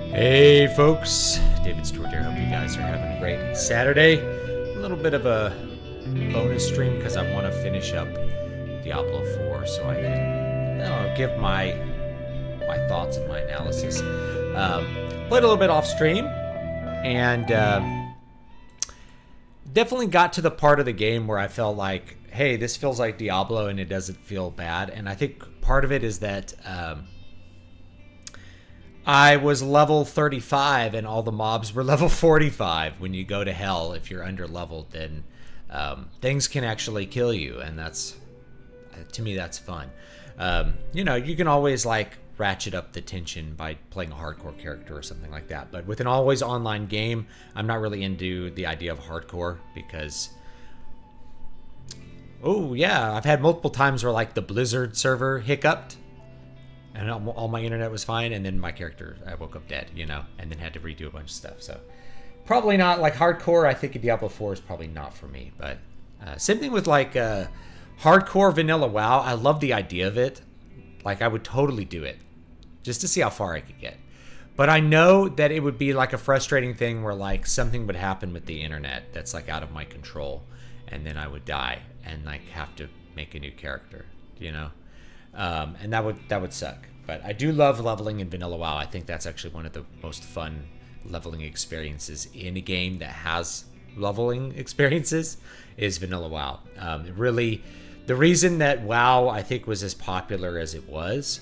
Hey folks, David Stewart here. Hope you guys are having a great Saturday. A little bit of a bonus stream because I want to finish up Diablo 4 so I can give my thoughts and my analysis. Played a little bit off stream and definitely got to the part of the game where I felt like, hey, this feels like Diablo and it doesn't feel bad. And I think part of it is that I was level 35 and all the mobs were level 45. When you go to hell, if you're under leveled, then things can actually kill you, and that's, to me, that's fun. You know, you can always like ratchet up the tension by playing a hardcore character or something like that, but with an always online game, I'm not really into the idea of hardcore because, oh yeah, I've had multiple times where like the Blizzard server hiccuped and all my internet was fine, and then my character, I woke up dead, you know, and then had to redo a bunch of stuff. So probably not like hardcore. I think Diablo 4 is probably not for me, but same thing with like hardcore vanilla WoW. I love the idea of it. Like I would totally do it just to see how far I could get. But I know that it would be like a frustrating thing where like something would happen with the internet that's like out of my control, and then I would die and like have to make a new character, you know. And that would suck. But I do love leveling in vanilla WoW. I think that's actually one of the most fun leveling experiences in a game that has leveling experiences is vanilla WoW. Really, the reason that WoW I think was as popular as it was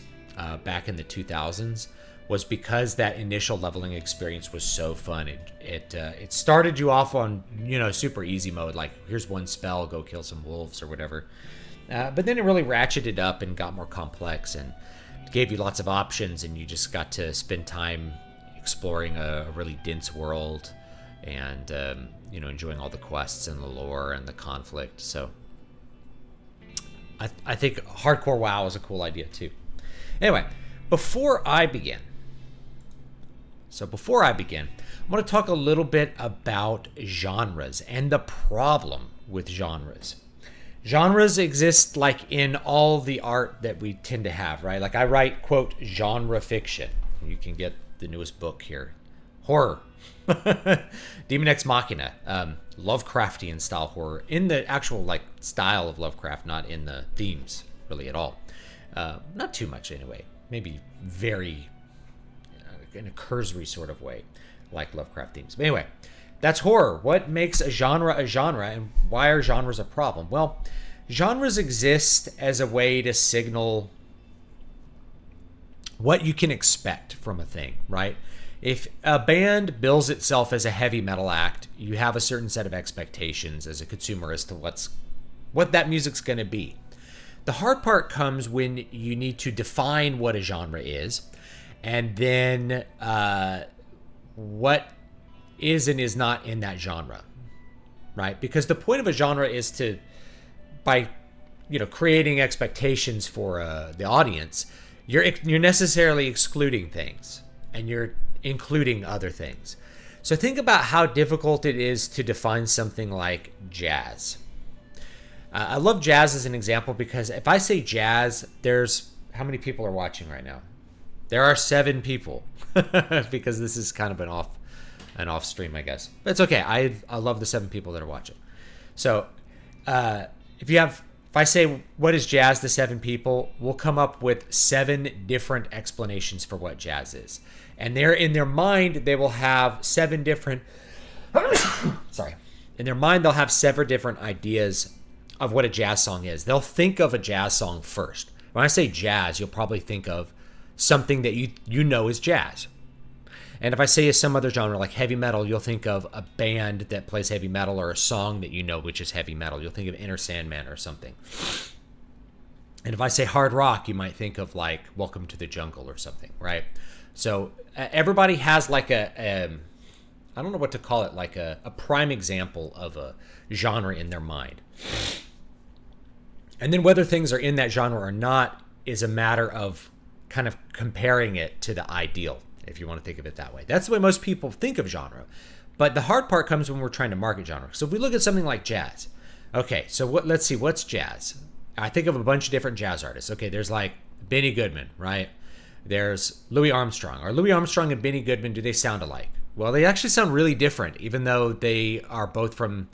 back in the 2000s was because that initial leveling experience was so fun. It started you off on, you know, super easy mode, like here's one spell, go kill some wolves or whatever. But then it really ratcheted up and got more complex and gave you lots of options, and you just got to spend time exploring a really dense world and, you know, enjoying all the quests and the lore and the conflict. So I think hardcore WoW is a cool idea too. Anyway, before I begin, I'm going to talk a little bit about genres and the problem with genres. Genres exist like in all the art that we tend to have, right? Like I write, quote, genre fiction. You can get the newest book here. Horror. Demon Ex Machina. Lovecraftian style horror. In the actual like style of Lovecraft, not in the themes really at all. Not too much anyway. Maybe very in a cursory sort of way, like Lovecraft themes. But anyway, that's horror. What makes a genre, and why are genres a problem? Well, genres exist as a way to signal what you can expect from a thing, right? If a band bills itself as a heavy metal act, you have a certain set of expectations as a consumer as to what that music's going to be. The hard part comes when you need to define what a genre is, and then what is and is not in that genre, right? Because the point of a genre is to, by creating expectations for the audience, you're necessarily excluding things and you're including other things. So think about how difficult it is to define something like jazz. I love jazz as an example because if I say jazz, there's how many people are watching right now? There are 7 people because this is kind of an off stream, I guess. But it's okay. I love the 7 people that are watching. So if I say what is jazz to 7 people, we'll come up with 7 different explanations for what jazz is. And in their mind, they will have 7 different sorry. In their mind, they'll have 7 different ideas of what a jazz song is. They'll think of a jazz song first. When I say jazz, you'll probably think of something that you know is jazz. And if I say some other genre like heavy metal, you'll think of a band that plays heavy metal or a song that you know which is heavy metal. You'll think of Enter Sandman or something. And if I say hard rock, you might think of like Welcome to the Jungle or something, right? So everybody has like I don't know what to call it, like a prime example of a genre in their mind. And then whether things are in that genre or not is a matter of kind of comparing it to the ideal, if you want to think of it that way. That's the way most people think of genre. But the hard part comes when we're trying to market genre. So if we look at something like jazz. Okay, so let's see, what's jazz? I think of a bunch of different jazz artists. Okay, there's like Benny Goodman, right? There's Louis Armstrong. Are Louis Armstrong and Benny Goodman, do they sound alike? Well, they actually sound really different, even though they are both from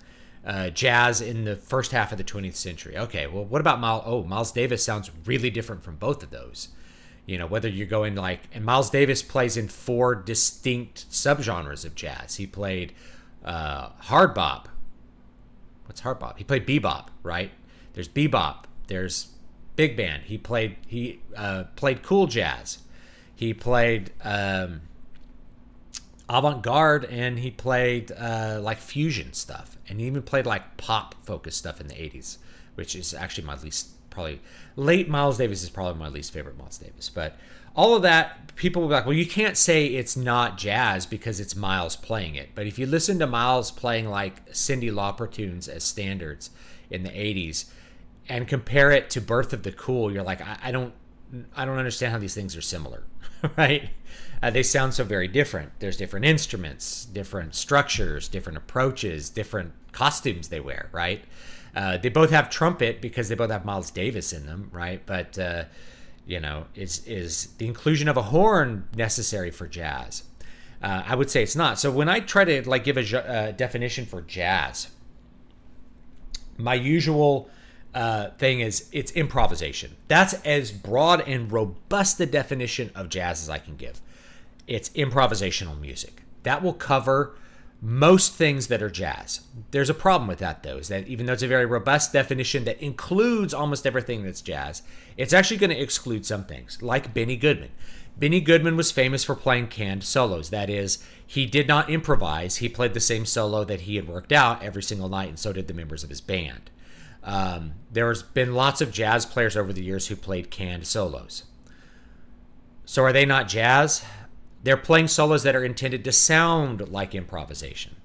jazz in the first half of the 20th century. Okay, well, what about Miles Davis sounds really different from both of those. Whether you're going and Miles Davis plays in 4 distinct subgenres of jazz. He played hard bop. What's hard bop? He played bebop, right? There's bebop. There's big band. He played cool jazz. He played avant-garde, and he played like fusion stuff, and he even played like pop focused stuff in the 80s, which is actually my least, probably late Miles Davis is probably my least favorite Miles Davis. But all of that, people will be like, well, you can't say it's not jazz because it's Miles playing it. But if you listen to Miles playing like Cyndi Lauper tunes as standards in the 80s and compare it to Birth of the Cool, you're like, I don't understand how these things are similar, right? They sound so very different. There's different instruments, different structures, different approaches, different costumes they wear, right? They both have trumpet because they both have Miles Davis in them, right? But, is the inclusion of a horn necessary for jazz? I would say it's not. So when I try to give a definition for jazz, my usual thing is it's improvisation. That's as broad and robust a definition of jazz as I can give. It's improvisational music. That will cover most things that are jazz. There's a problem with that, though, is that even though it's a very robust definition that includes almost everything that's jazz, it's actually going to exclude some things, like Benny Goodman. Benny Goodman was famous for playing canned solos. That is, he did not improvise. He played the same solo that he had worked out every single night, and so did the members of his band. There's been lots of jazz players over the years who played canned solos. So are they not jazz? They're playing solos that are intended to sound like improvisation.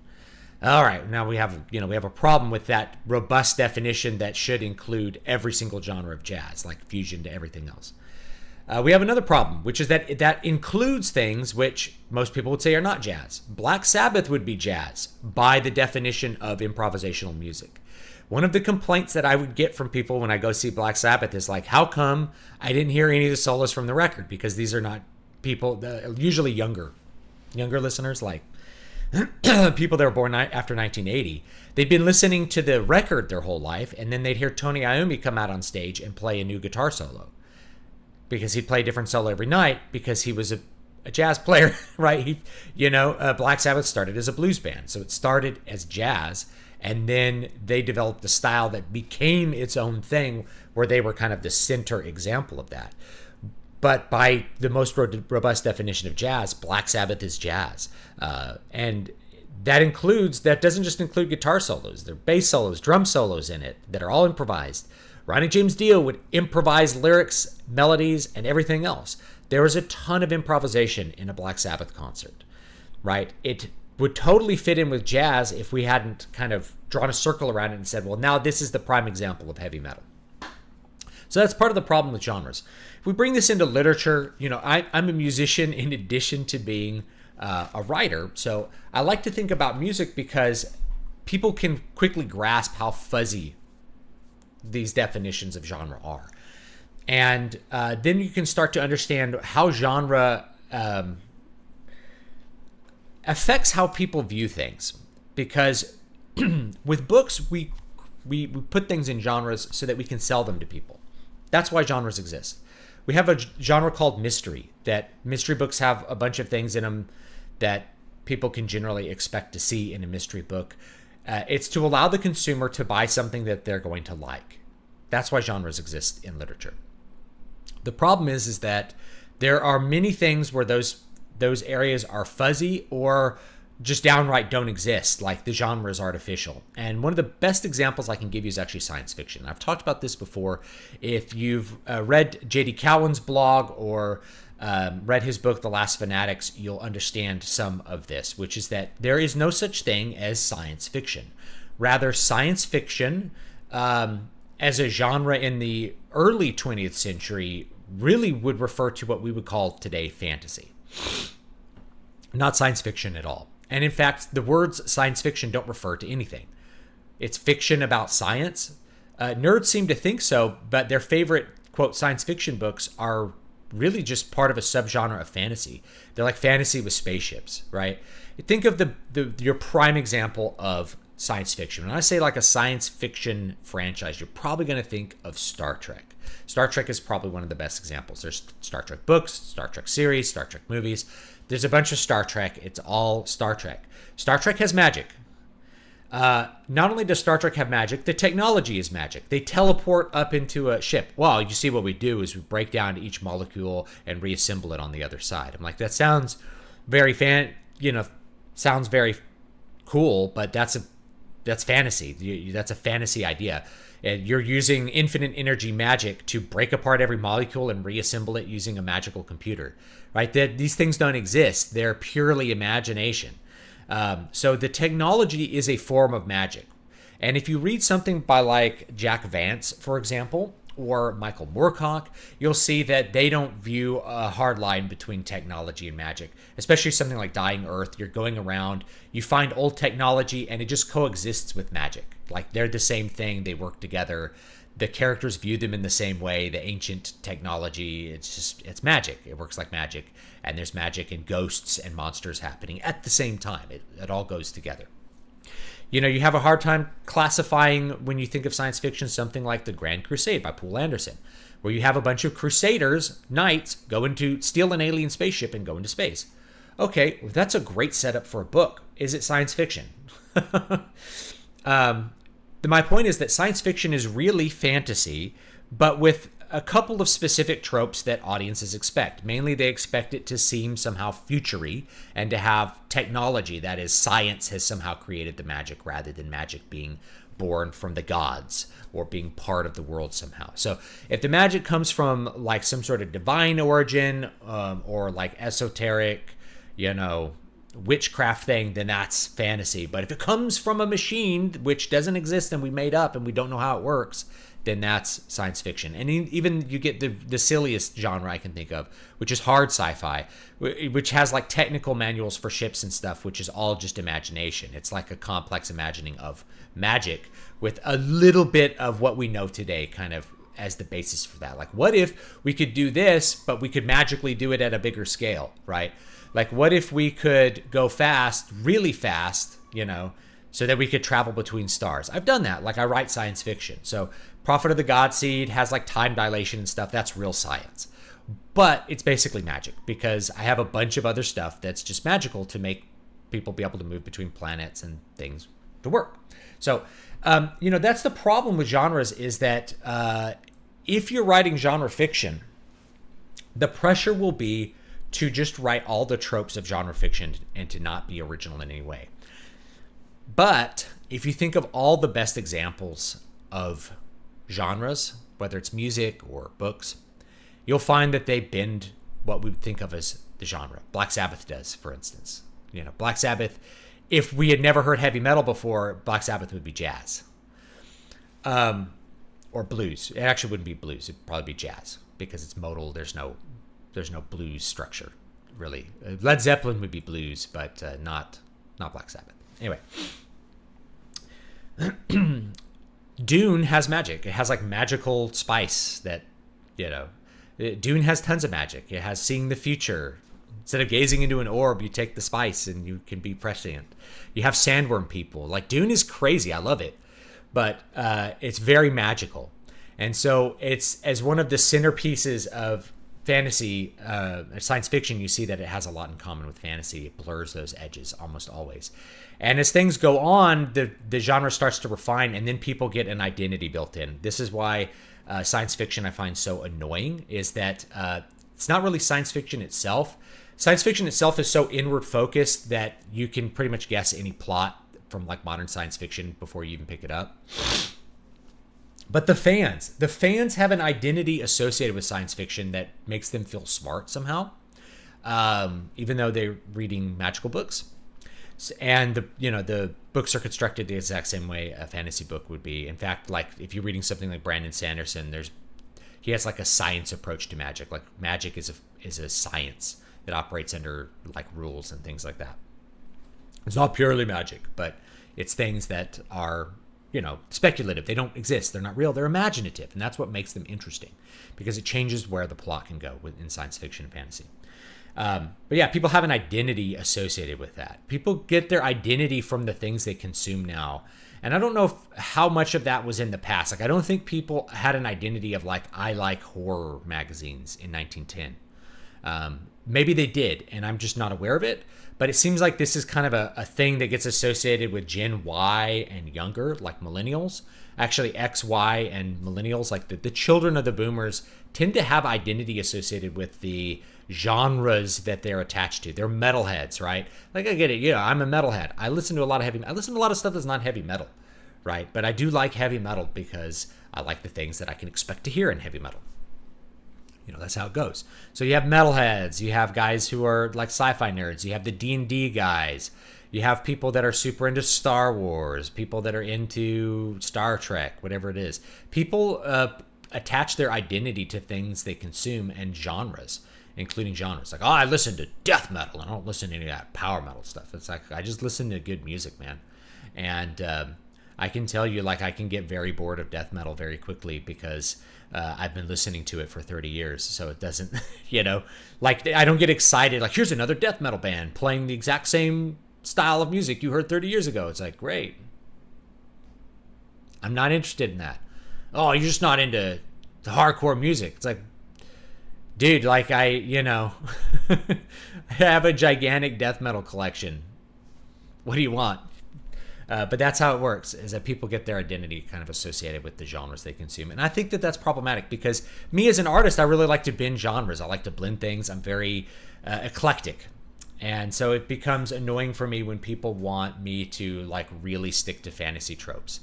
All right, now we have a problem with that robust definition that should include every single genre of jazz, like fusion to everything else. We have another problem, which is that includes things which most people would say are not jazz. Black Sabbath would be jazz by the definition of improvisational music. One of the complaints that I would get from people when I go see Black Sabbath is like, how come I didn't hear any of the solos from the record? Because these are not people, usually younger listeners, like people that were born after 1980. They'd been listening to the record their whole life, and then they'd hear Tony Iommi come out on stage and play a new guitar solo. Because he'd play a different solo every night because he was a jazz player, right? Black Sabbath started as a blues band. So it started as jazz, and then they developed a style that became its own thing where they were kind of the center example of that. But by the most robust definition of jazz, Black Sabbath is jazz. And that doesn't just include guitar solos. There are bass solos, drum solos in it that are all improvised. Ronnie James Dio would improvise lyrics, melodies, and everything else. There was a ton of improvisation in a Black Sabbath concert, right? It would totally fit in with jazz if we hadn't kind of drawn a circle around it and said, well, now this is the prime example of heavy metal. So that's part of the problem with genres. If we bring this into literature, I'm a musician in addition to being a writer. So I like to think about music because people can quickly grasp how fuzzy these definitions of genre are. And then you can start to understand how genre affects how people view things. Because with books, we put things in genres so that we can sell them to people. That's why genres exist. We have a genre called mystery, that mystery books have a bunch of things in them that people can generally expect to see in a mystery book. It's to allow the consumer to buy something that they're going to like. That's why genres exist in literature. The problem is that there are many things where those areas are fuzzy or just downright don't exist, like the genre is artificial. And one of the best examples I can give you is actually science fiction. I've talked about this before. If you've read J.D. Cowan's blog or read his book, The Last Fanatics, you'll understand some of this, which is that there is no such thing as science fiction. Rather, science fiction as a genre in the early 20th century really would refer to what we would call today fantasy, not science fiction at all. And in fact, the words science fiction don't refer to anything. It's fiction about science. Nerds seem to think so, but their favorite, quote, science fiction books are really just part of a subgenre of fantasy. They're like fantasy with spaceships, right? Think of your prime example of science fiction. When I say like a science fiction franchise, you're probably going to think of Star Trek. Star Trek is probably one of the best examples. There's Star Trek books, Star Trek series, Star Trek movies. There's a bunch of Star Trek. It's all Star Trek. Star Trek has magic. Not only does Star Trek have magic, the technology is magic. They teleport up into a ship. Well, you see what we do is we break down each molecule and reassemble it on the other side. I'm like, that sounds very sounds very cool, but that's fantasy. That's a fantasy idea. And you're using infinite energy magic to break apart every molecule and reassemble it using a magical computer, right? These things don't exist. They're purely imagination. So the technology is a form of magic. And if you read something by like Jack Vance, for example, or Michael Moorcock, you'll see that they don't view a hard line between technology and magic, especially something like Dying Earth. You're going around, you find old technology, and it just coexists with magic. Like they're the same thing, they work together. The characters view them in the same way. The ancient technology, it's magic. It works like magic. And there's magic and ghosts and monsters happening at the same time. It all goes together. You have a hard time classifying, when you think of science fiction, something like The Grand Crusade by Poul Anderson, where you have a bunch of crusaders, knights, steal an alien spaceship and go into space. Okay, well, that's a great setup for a book. Is it science fiction? My point is that science fiction is really fantasy, but with a couple of specific tropes that audiences expect. Mainly, they expect it to seem somehow future-y and to have technology, that is, science has somehow created the magic rather than magic being born from the gods or being part of the world somehow. So if the magic comes from like some sort of divine origin or like esoteric, witchcraft thing, then that's fantasy. But if it comes from a machine which doesn't exist and we made up and we don't know how it works, then that's science fiction. And even you get the silliest genre I can think of, which is hard sci-fi, which has like technical manuals for ships and stuff, which is all just imagination. It's like a complex imagining of magic with a little bit of what we know today kind of as the basis for that. Like, what if we could do this, but we could magically do it at a bigger scale, right? Like, what if we could go fast, really fast, so that we could travel between stars? I've done that. Like, I write science fiction. So Prophet of the God Seed has like time dilation and stuff. That's real science. But it's basically magic because I have a bunch of other stuff that's just magical to make people be able to move between planets and things to work. So, that's the problem with genres, is that if you're writing genre fiction, the pressure will be to just write all the tropes of genre fiction and to not be original in any way. But if you think of all the best examples of genres, whether it's music or books, you'll find that they bend what we would think of as the genre. Black Sabbath does, for instance. Black Sabbath, if we had never heard heavy metal before, Black Sabbath would be jazz. Or or blues. It actually wouldn't be blues. It'd probably be jazz because it's modal. There's no blues structure really. Led Zeppelin would be blues, but not Black Sabbath. Anyway, Dune has magic. It has like magical spice that, Dune has tons of magic. It has seeing the future. Instead of gazing into an orb, you take the spice and you can be prescient. You have sandworm people. Like, Dune is crazy. I love it. But it's very magical. And so it's, as one of the centerpieces of fantasy, science fiction, you see that it has a lot in common with fantasy. It blurs those edges almost always. And as things go on, the genre starts to refine, and then people get an identity built in. This is why science fiction I find so annoying, is that it's not really science fiction itself. Science fiction itself is so inward focused that you can pretty much guess any plot from like modern science fiction before you even pick it up. But the fans have an identity associated with science fiction that makes them feel smart somehow, even though they're reading magical books. And the books are constructed the exact same way a fantasy book would be. In fact, like if you're reading something like Brandon Sanderson, he has like a science approach to magic. Like magic is a science that operates under like rules and things like that. It's not purely magic, but it's things that are, speculative. They don't exist. They're not real. They're imaginative. And that's what makes them interesting, because it changes where the plot can go in science fiction and fantasy. But yeah, people have an identity associated with that. People get their identity from the things they consume now. And I don't know how much of that was in the past. Like, I don't think people had an identity of like, I like horror magazines in 1910. Maybe they did, and I'm just not aware of it. But it seems like this is kind of a thing that gets associated with Gen Y and younger, like millennials. Actually, X, Y, and millennials, like the children of the boomers, tend to have identity associated with the genres that they're attached to. They're metalheads, right? Like, I get it. I'm a metalhead. I listen to a lot of stuff that's not heavy metal, right? But I do like heavy metal because I like the things that I can expect to hear in heavy metal. That's how it goes. So you have metalheads, you have guys who are like sci-fi nerds, you have the D&D guys, you have people that are super into Star Wars, people that are into Star Trek, whatever it is. People attach their identity to things they consume and genres, including genres. Like, I listen to death metal, I don't listen to any of that power metal stuff. It's like, I just listen to good music, man. And I can tell you, like, I can get very bored of death metal very quickly because I've been listening to it for 30 years. So it doesn't, like, I don't get excited. Like, here's another death metal band playing the exact same style of music you heard 30 years ago. It's like, great. I'm not interested in that. Oh, you're just not into the hardcore music. It's like, dude, like I have a gigantic death metal collection. What do you want? But that's how it works, is that people get their identity kind of associated with the genres they consume. And I think that that's problematic because me as an artist, I really like to bend genres. I like to blend things. I'm very eclectic. And so it becomes annoying for me when people want me to like really stick to fantasy tropes.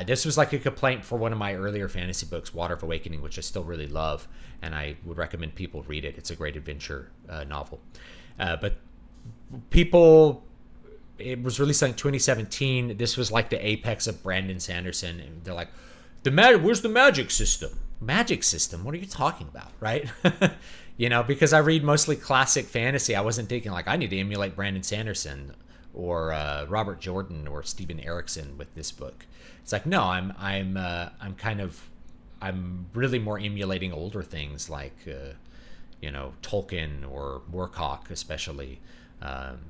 This was like a complaint for one of my earlier fantasy books, Water of Awakening, which I still really love. And I would recommend people read it. It's a great adventure novel. But people... It was released in 2017. This was like the apex of Brandon Sanderson. And they're like, where's the magic system? Magic system? What are you talking about, right? Because I read mostly classic fantasy. I wasn't thinking like, I need to emulate Brandon Sanderson or Robert Jordan or Steven Erikson with this book. It's like, no, I'm really more emulating older things like, Tolkien or Moorcock, especially.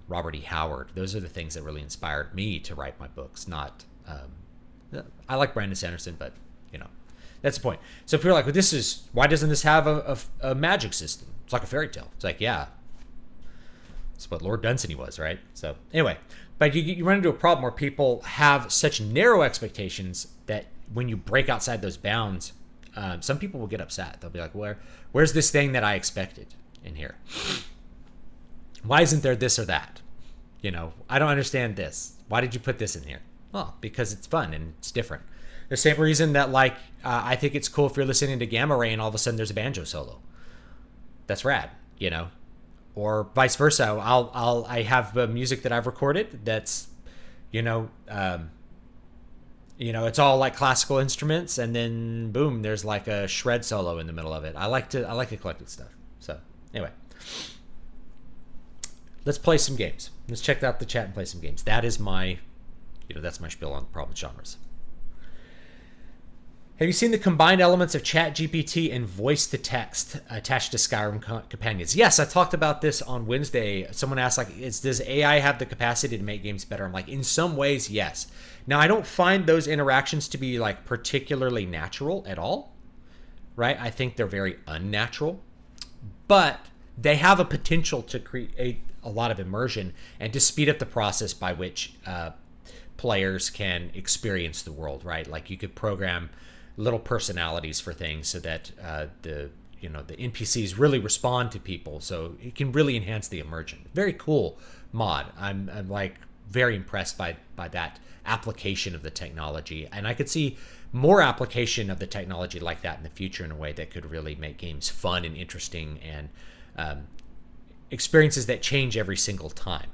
Robert E. Howard. Those are the things that really inspired me to write my books. Not, I like Brandon Sanderson, but that's the point. So people are like, well, why doesn't this have a magic system? It's like a fairy tale. It's like, yeah, that's what Lord Dunsany was, right? So anyway, but you run into a problem where people have such narrow expectations that when you break outside those bounds, some people will get upset. They'll be like, where's this thing that I expected in here? Why isn't there this or that? I don't understand this. Why did you put this in here? Well, because it's fun and it's different. The same reason that, like, I think it's cool if you're listening to Gamma Ray and all of a sudden there's a banjo solo. That's rad, Or vice versa. I have music that I've recorded that's, It's all like classical instruments, and then boom, there's like a shred solo in the middle of it. I like eclectic stuff. So anyway, let's play some games. Let's check out the chat and play some games. That is my, that's my spiel on problem genres. Have you seen the combined elements of ChatGPT and voice-to-text attached to Skyrim companions? Yes, I talked about this on Wednesday. Someone asked, does AI have the capacity to make games better? I'm like, in some ways, yes. Now, I don't find those interactions to be, particularly natural at all, right? I think they're very unnatural. But they have a potential to create a lot of immersion and to speed up the process by which players can experience the world, right? Like, you could program little personalities for things so that the NPCs really respond to people, so it can really enhance the immersion. Very cool mod. I'm very impressed by that application of the technology, and I could see more application of the technology like that in the future in a way that could really make games fun and interesting, and experiences that change every single time.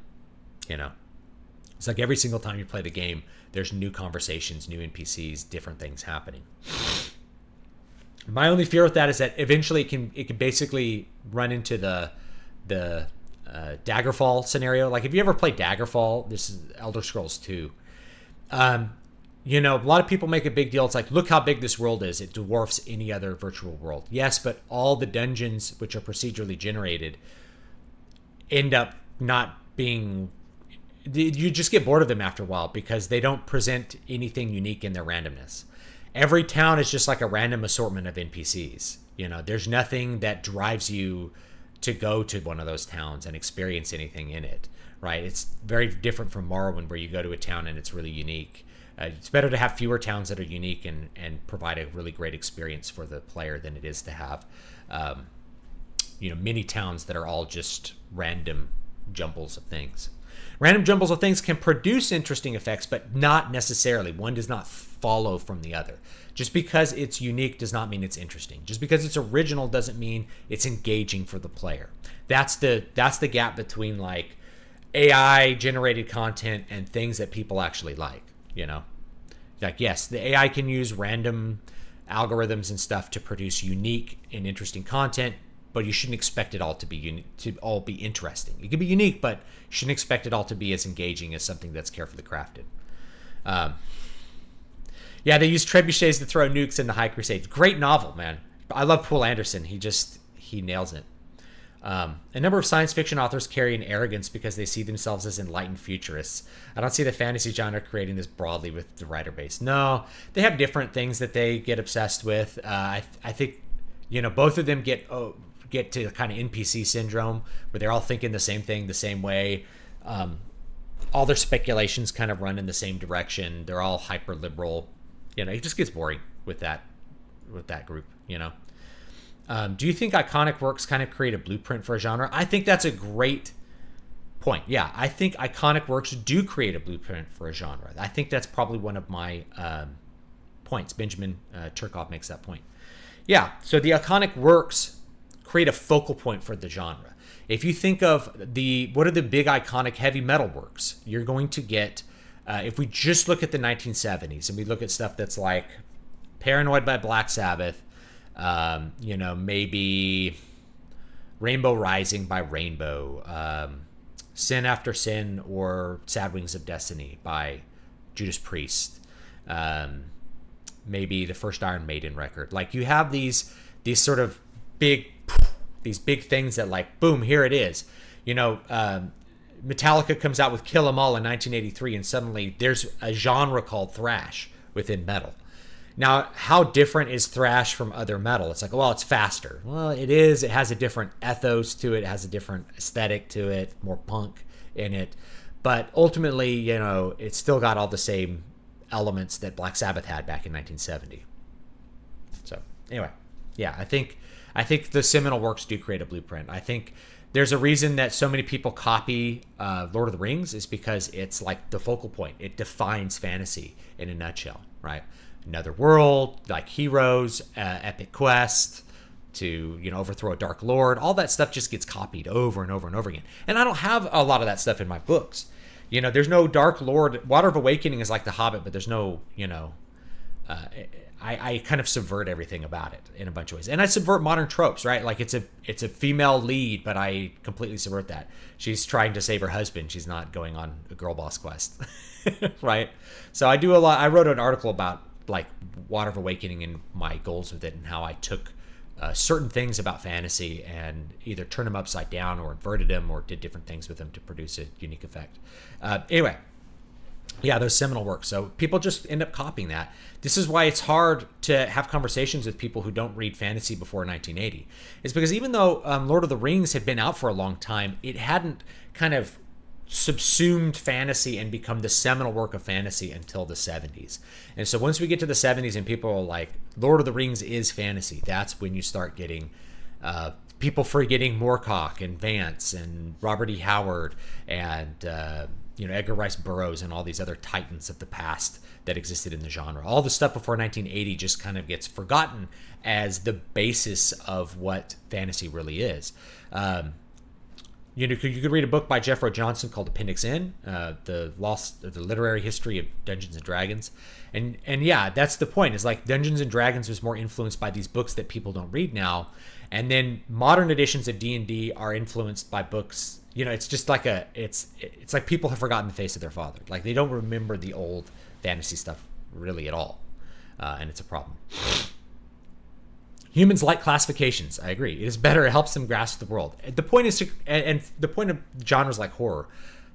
It's like every single time you play the game, there's new conversations, new NPCs, different things happening. My only fear with that is that eventually it can basically run into the Daggerfall scenario. Like, if you ever played Daggerfall, this is Elder Scrolls 2. A lot of people make a big deal. It's like, look how big this world is. It dwarfs any other virtual world. Yes, but all the dungeons, which are procedurally generated, end up not being... You just get bored of them after a while because they don't present anything unique in their randomness. Every town is just like a random assortment of NPCs. There's nothing that drives you to go to one of those towns and experience anything in it, right? It's very different from Morrowind, where you go to a town and it's really unique. It's better to have fewer towns that are unique and provide a really great experience for the player than it is to have, many towns that are all just random jumbles of things. Random jumbles of things can produce interesting effects, but not necessarily. One does not follow from the other. Just because it's unique does not mean it's interesting. Just because it's original doesn't mean it's engaging for the player. That's the gap between AI generated content and things that people actually like. Yes, the AI can use random algorithms and stuff to produce unique and interesting content, but you shouldn't expect it all to be all be interesting. It can be unique, but you shouldn't expect it all to be as engaging as something that's carefully crafted. They use trebuchets to throw nukes in the High Crusade. Great novel, man. I love Poul Anderson. He nails it. A number of science fiction authors carry an arrogance because they see themselves as enlightened futurists. I don't see the fantasy genre creating this broadly with the writer base. No, they have different things that they get obsessed with. I think both of them get to kind of NPC syndrome, where they're all thinking the same thing the same way. All their speculations kind of run in the same direction. They're all hyper liberal. It just gets boring with that group. Do you think iconic works kind of create a blueprint for a genre? I think that's a great point. Yeah, I think iconic works do create a blueprint for a genre. I think that's probably one of my points. Benjamin Turkov makes that point. Yeah, so the iconic works create a focal point for the genre. If you think of what are the big iconic heavy metal works, you're going to get, if we just look at the 1970s and we look at stuff that's like Paranoid by Black Sabbath, maybe Rainbow Rising by Rainbow, Sin After Sin or Sad Wings of Destiny by Judas Priest, maybe the first Iron Maiden record. Like, you have these sort of big things that boom, here it is. Metallica comes out with Kill 'Em All in 1983, and suddenly there's a genre called thrash within metal. Now, how different is thrash from other metal? It's it's faster. Well, it is. It has a different ethos to it. It has a different aesthetic to it, more punk in it. But ultimately, it's still got all the same elements that Black Sabbath had back in 1970. So, anyway, yeah, I think the seminal works do create a blueprint. I think there's a reason that so many people copy Lord of the Rings, is because it's like the focal point. It defines fantasy in a nutshell, right? Another world, like heroes, epic quest to overthrow a dark lord. All that stuff just gets copied over and over and over again. And I don't have a lot of that stuff in my books. There's no Dark Lord. Water of Awakening is like The Hobbit, but there's no, I kind of subvert everything about it in a bunch of ways, and I subvert modern tropes, right? Like it's a female lead, but I completely subvert that. She's trying to save her husband. She's not going on a girl boss quest, right? So I do a lot. I wrote an article about like Water of Awakening and my goals with it, and how I took certain things about fantasy and either turned them upside down or inverted them or did different things with them to produce a unique effect. Anyway. Yeah, those seminal works. So people just end up copying that. This is why it's hard to have conversations with people who don't read fantasy before 1980. It's because even though Lord of the Rings had been out for a long time, it hadn't kind of subsumed fantasy and become the seminal work of fantasy until the 70s. And so once we get to the 70s and people are like, Lord of the Rings is fantasy, that's when you start getting people forgetting Moorcock and Vance and Robert E. Howard and Edgar Rice Burroughs and all these other titans of the past that existed in the genre. All the stuff before 1980 just kind of gets forgotten as the basis of what fantasy really is. You could read a book by Jeffro Johnson called Appendix N, the literary history of Dungeons and Dragons, and yeah, that's the point. Is like Dungeons and Dragons was more influenced by these books that people don't read now, and then modern editions of D&D are influenced by books. It's just like it's like people have forgotten the face of their father. Like they don't remember the old fantasy stuff really at all, and it's a problem. Humans like classifications. I agree. It is better. It helps them grasp the world. The point is and the point of genres like horror,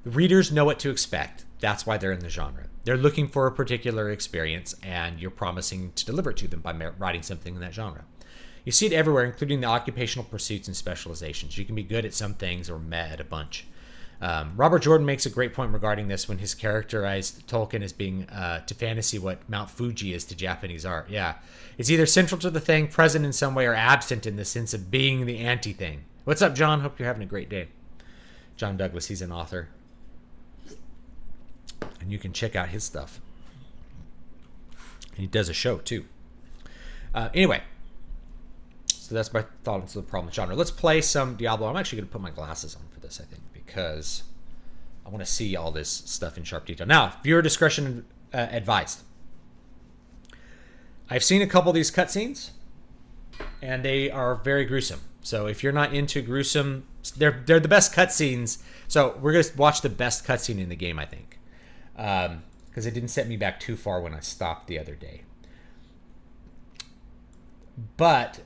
the readers know what to expect. That's why they're in the genre. They're looking for a particular experience, and you're promising to deliver it to them by writing something in that genre. You see it everywhere, including the occupational pursuits and specializations. You can be good at some things or meh at a bunch. Robert Jordan makes a great point regarding this when he's characterized Tolkien as being to fantasy what Mount Fuji is to Japanese art. Yeah, it's either central to the thing, present in some way, or absent in the sense of being the anti-thing. What's up, John? Hope you're having a great day. John Douglas, he's an author. And you can check out his stuff. And he does a show, too. Anyway. So that's my thought into the problem with genre. Let's play some Diablo. I'm actually going to put my glasses on for this, I think, because I want to see all this stuff in sharp detail. Now, viewer discretion advised. I've seen a couple of these cutscenes, and they are very gruesome. So if you're not into gruesome, they're the best cutscenes. So we're going to watch the best cutscene in the game, I think, because it didn't set me back too far when I stopped the other day. But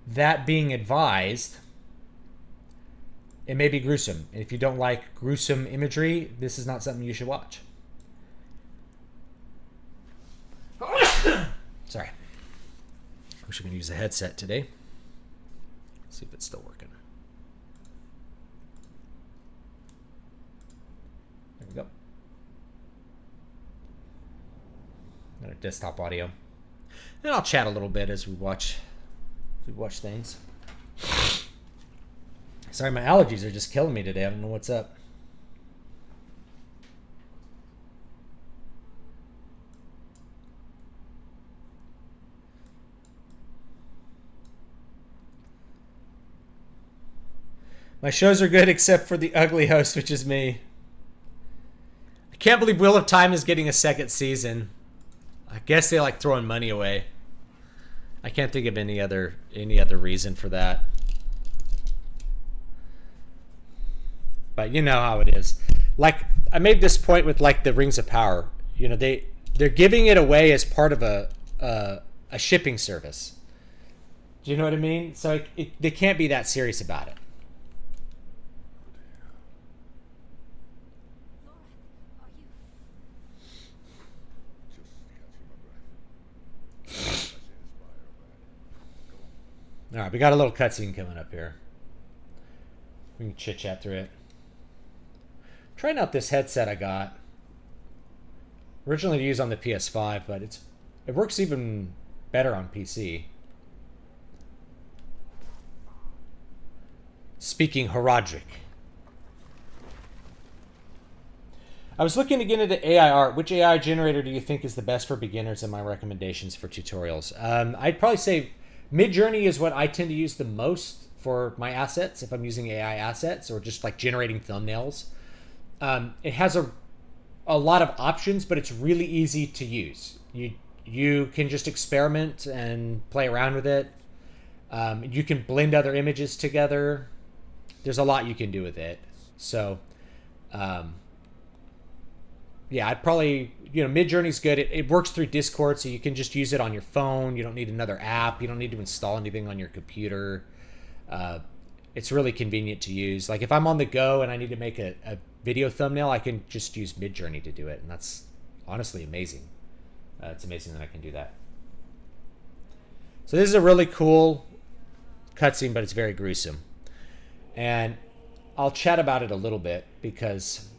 that being advised, it may be gruesome. If you don't like gruesome imagery, this is not something you should watch. Sorry. Wish I could use a headset today. Let's see if it's still working. There we go. Got a desktop audio. And I'll chat a little bit as we watch things. Sorry, my allergies are just killing me today. I don't know what's up. My shows are good except for the ugly host, which is me. I can't believe Wheel of Time is getting a second season. I guess they like throwing money away. I can't think of any other reason for that. But you know how it is. Like I made this point with like the Rings of Power. They're giving it away as part of a shipping service. Do you know what I mean? So they can't be that serious about it. All right, we got a little cutscene coming up here. We can chit-chat through it. Trying out this headset I got. Originally to use on the PS5, but it works even better on PC. Speaking Horadric. I was looking to get into AI art. Which AI generator do you think is the best for beginners and my recommendations for tutorials? I'd probably say Midjourney is what I tend to use the most for my assets, if I'm using AI assets or just like generating thumbnails. It has a lot of options, but it's really easy to use. You can just experiment and play around with it. You can blend other images together. There's a lot you can do with it. So, yeah, I'd probably, Midjourney's good. It works through Discord, so you can just use it on your phone. You don't need another app. You don't need to install anything on your computer. It's really convenient to use. Like if I'm on the go and I need to make a video thumbnail, I can just use Midjourney to do it, and that's honestly amazing. It's amazing that I can do that. So this is a really cool cutscene, but it's very gruesome. And I'll chat about it a little bit because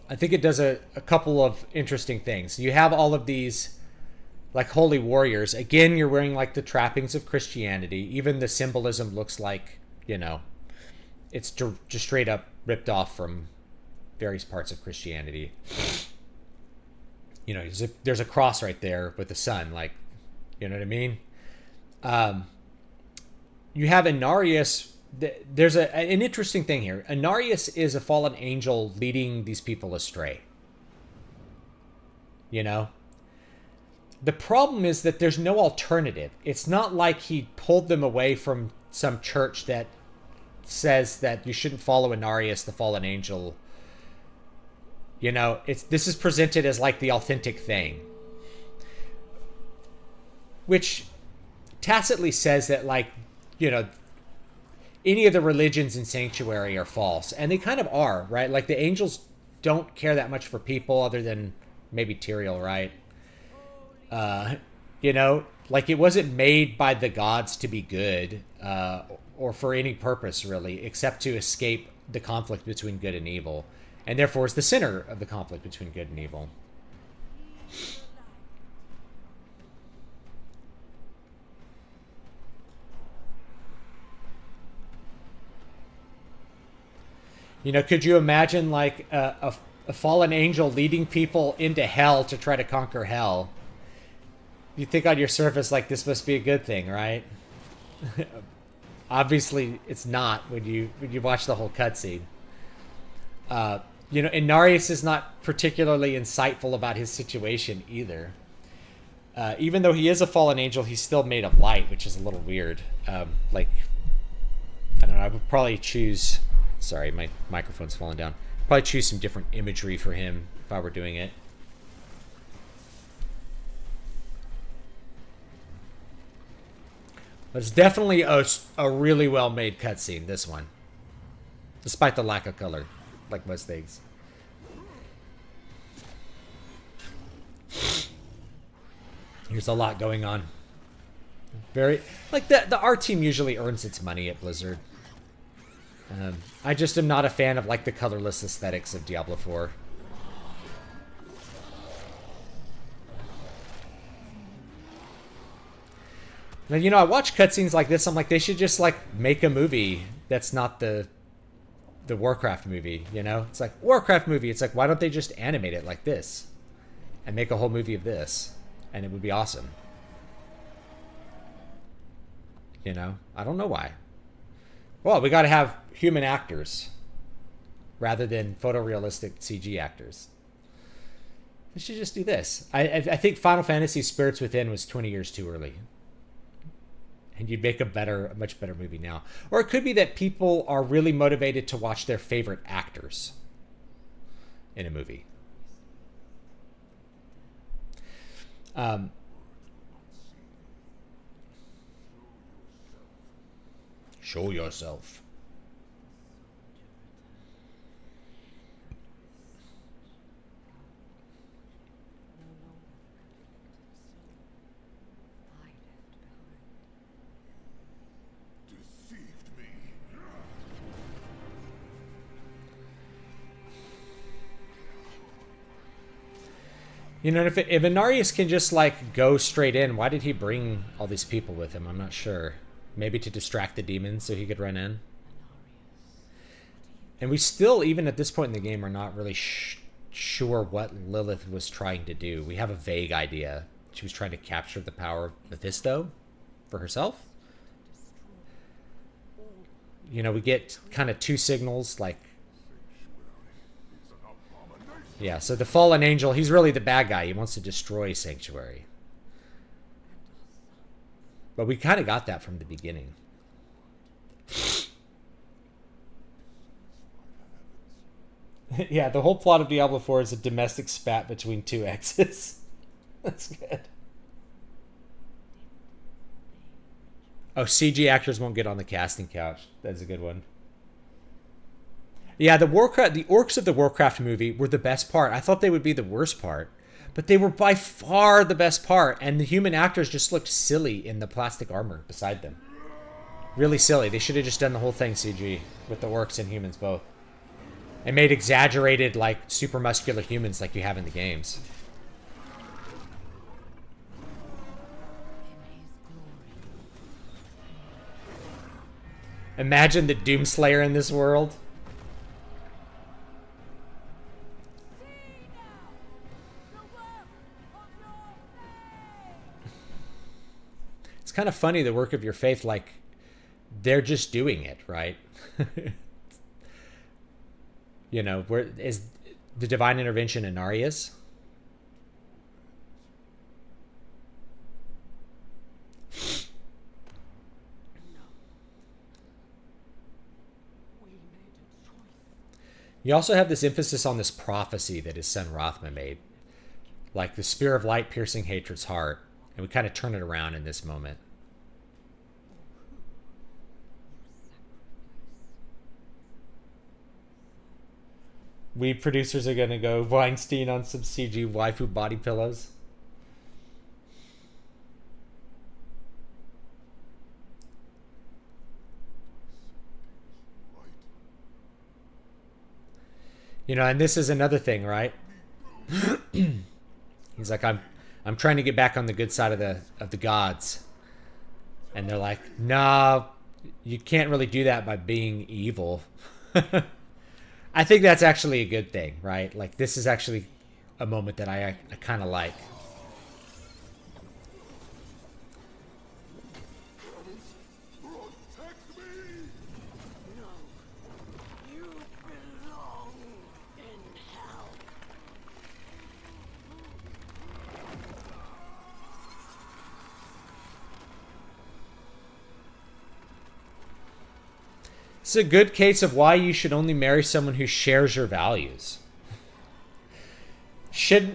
I think it does a couple of interesting things. You have all of these like holy warriors. Again, you're wearing like the trappings of Christianity. Even the symbolism looks like, it's just straight up ripped off from various parts of Christianity. There's a cross right there with the sun, like, you know what I mean? You have Inarius. There's an interesting thing here. Inarius is a fallen angel leading these people astray. The problem is that there's no alternative. It's not like he pulled them away from some church that says that you shouldn't follow Inarius, the fallen angel. This is presented as like the authentic thing, which tacitly says that, like, any of the religions in Sanctuary are false, and they kind of are, right? Like the angels don't care that much for people other than maybe Tyrael, right? Like it wasn't made by the gods to be good, or for any purpose really, except to escape the conflict between good and evil, and therefore is the center of the conflict between good and evil. Could you imagine like a fallen angel leading people into hell to try to conquer hell? You think on your surface like this must be a good thing, right? Obviously, it's not when you watch the whole cutscene. Inarius is not particularly insightful about his situation either. Even though he is a fallen angel, he's still made of light, which is a little weird. I don't know. I would probably choose. Sorry, my microphone's falling down. Probably choose some different imagery for him if I were doing it. But it's definitely a really well-made cutscene, this one. Despite the lack of color, like most things. There's a lot going on. The art team usually earns its money at Blizzard. I just am not a fan of like the colorless aesthetics of Diablo IV. Now, I watch cutscenes like this. I'm like, they should just like make a movie that's not the Warcraft movie. It's like Warcraft movie. It's like, why don't they just animate it like this and make a whole movie of this, and it would be awesome. I don't know why. Well, we got to have human actors rather than photorealistic CG actors. We should just do this. I think Final Fantasy Spirits Within was 20 years too early. And you'd make a much better movie now. Or it could be that people are really motivated to watch their favorite actors in a movie. Show yourself. If Inarius can just like go straight in, why did he bring all these people with him? I'm not sure. Maybe to distract the demons so he could run in. And we still, even at this point in the game, are not really sure what Lilith was trying to do. We have a vague idea. She was trying to capture the power of Mephisto for herself. We get kind of two signals, like Yeah, so the fallen angel, he's really the bad guy. He wants to destroy Sanctuary. But we kind of got that from the beginning. Yeah, the whole plot of Diablo 4 is a domestic spat between two exes. That's good. Oh, CG actors won't get on the casting couch. That's a good one. Yeah, the orcs of the Warcraft movie were the best part. I thought they would be the worst part, but they were by far the best part. And the human actors just looked silly in the plastic armor beside them. Really silly. They should have just done the whole thing CG with the orcs and humans both. And made exaggerated, like, super muscular humans like you have in the games. Imagine the Doomslayer in this world. It's kind of funny, the work of your faith, like, they're just doing it, right? You know, where is the divine intervention in Arias? You also have this emphasis on this prophecy that his son Rothma made. Like the spear of light piercing hatred's heart. And we kind of turn it around in this moment. We producers are going to go Weinstein on some CG waifu body pillows. You know, and this is another thing, right? He's like, I'm trying to get back on the good side of the gods. And they're like, nah, you can't really do that by being evil. I think that's actually a good thing, right? Like, this is actually a moment that I kind of like. It's a good case of why you should only marry someone who shares your values.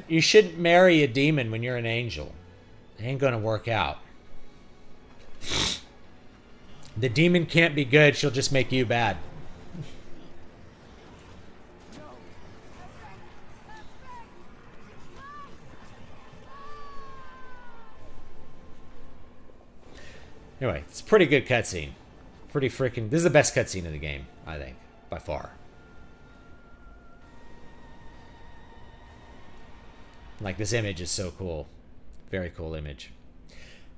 You shouldn't marry a demon when you're an angel. It ain't gonna work out. The demon can't be good, she'll just make you bad. Anyway, it's a pretty good cutscene. Pretty freaking... This is the best cutscene in the game, I think. By far. Like, this image is so cool. Very cool image.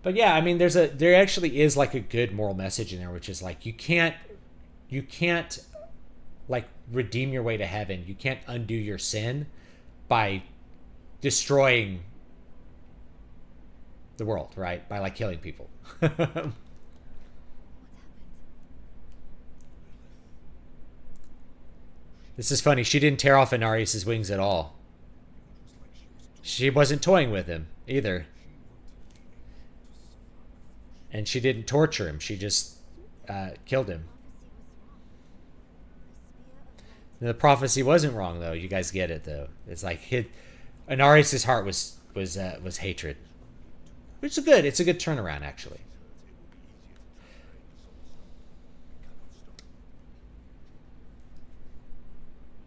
But yeah, I mean, there actually is, like, a good moral message in there, which is, like, you can't, like, redeem your way to heaven. You can't undo your sin by destroying the world, right? By, like, killing people. This is funny. She didn't tear off Inarius' wings at all. She wasn't toying with him either. And she didn't torture him. She just killed him. The prophecy wasn't wrong, though. You guys get it, though. It's like Inarius' heart was hatred, which is good. It's a good turnaround, actually.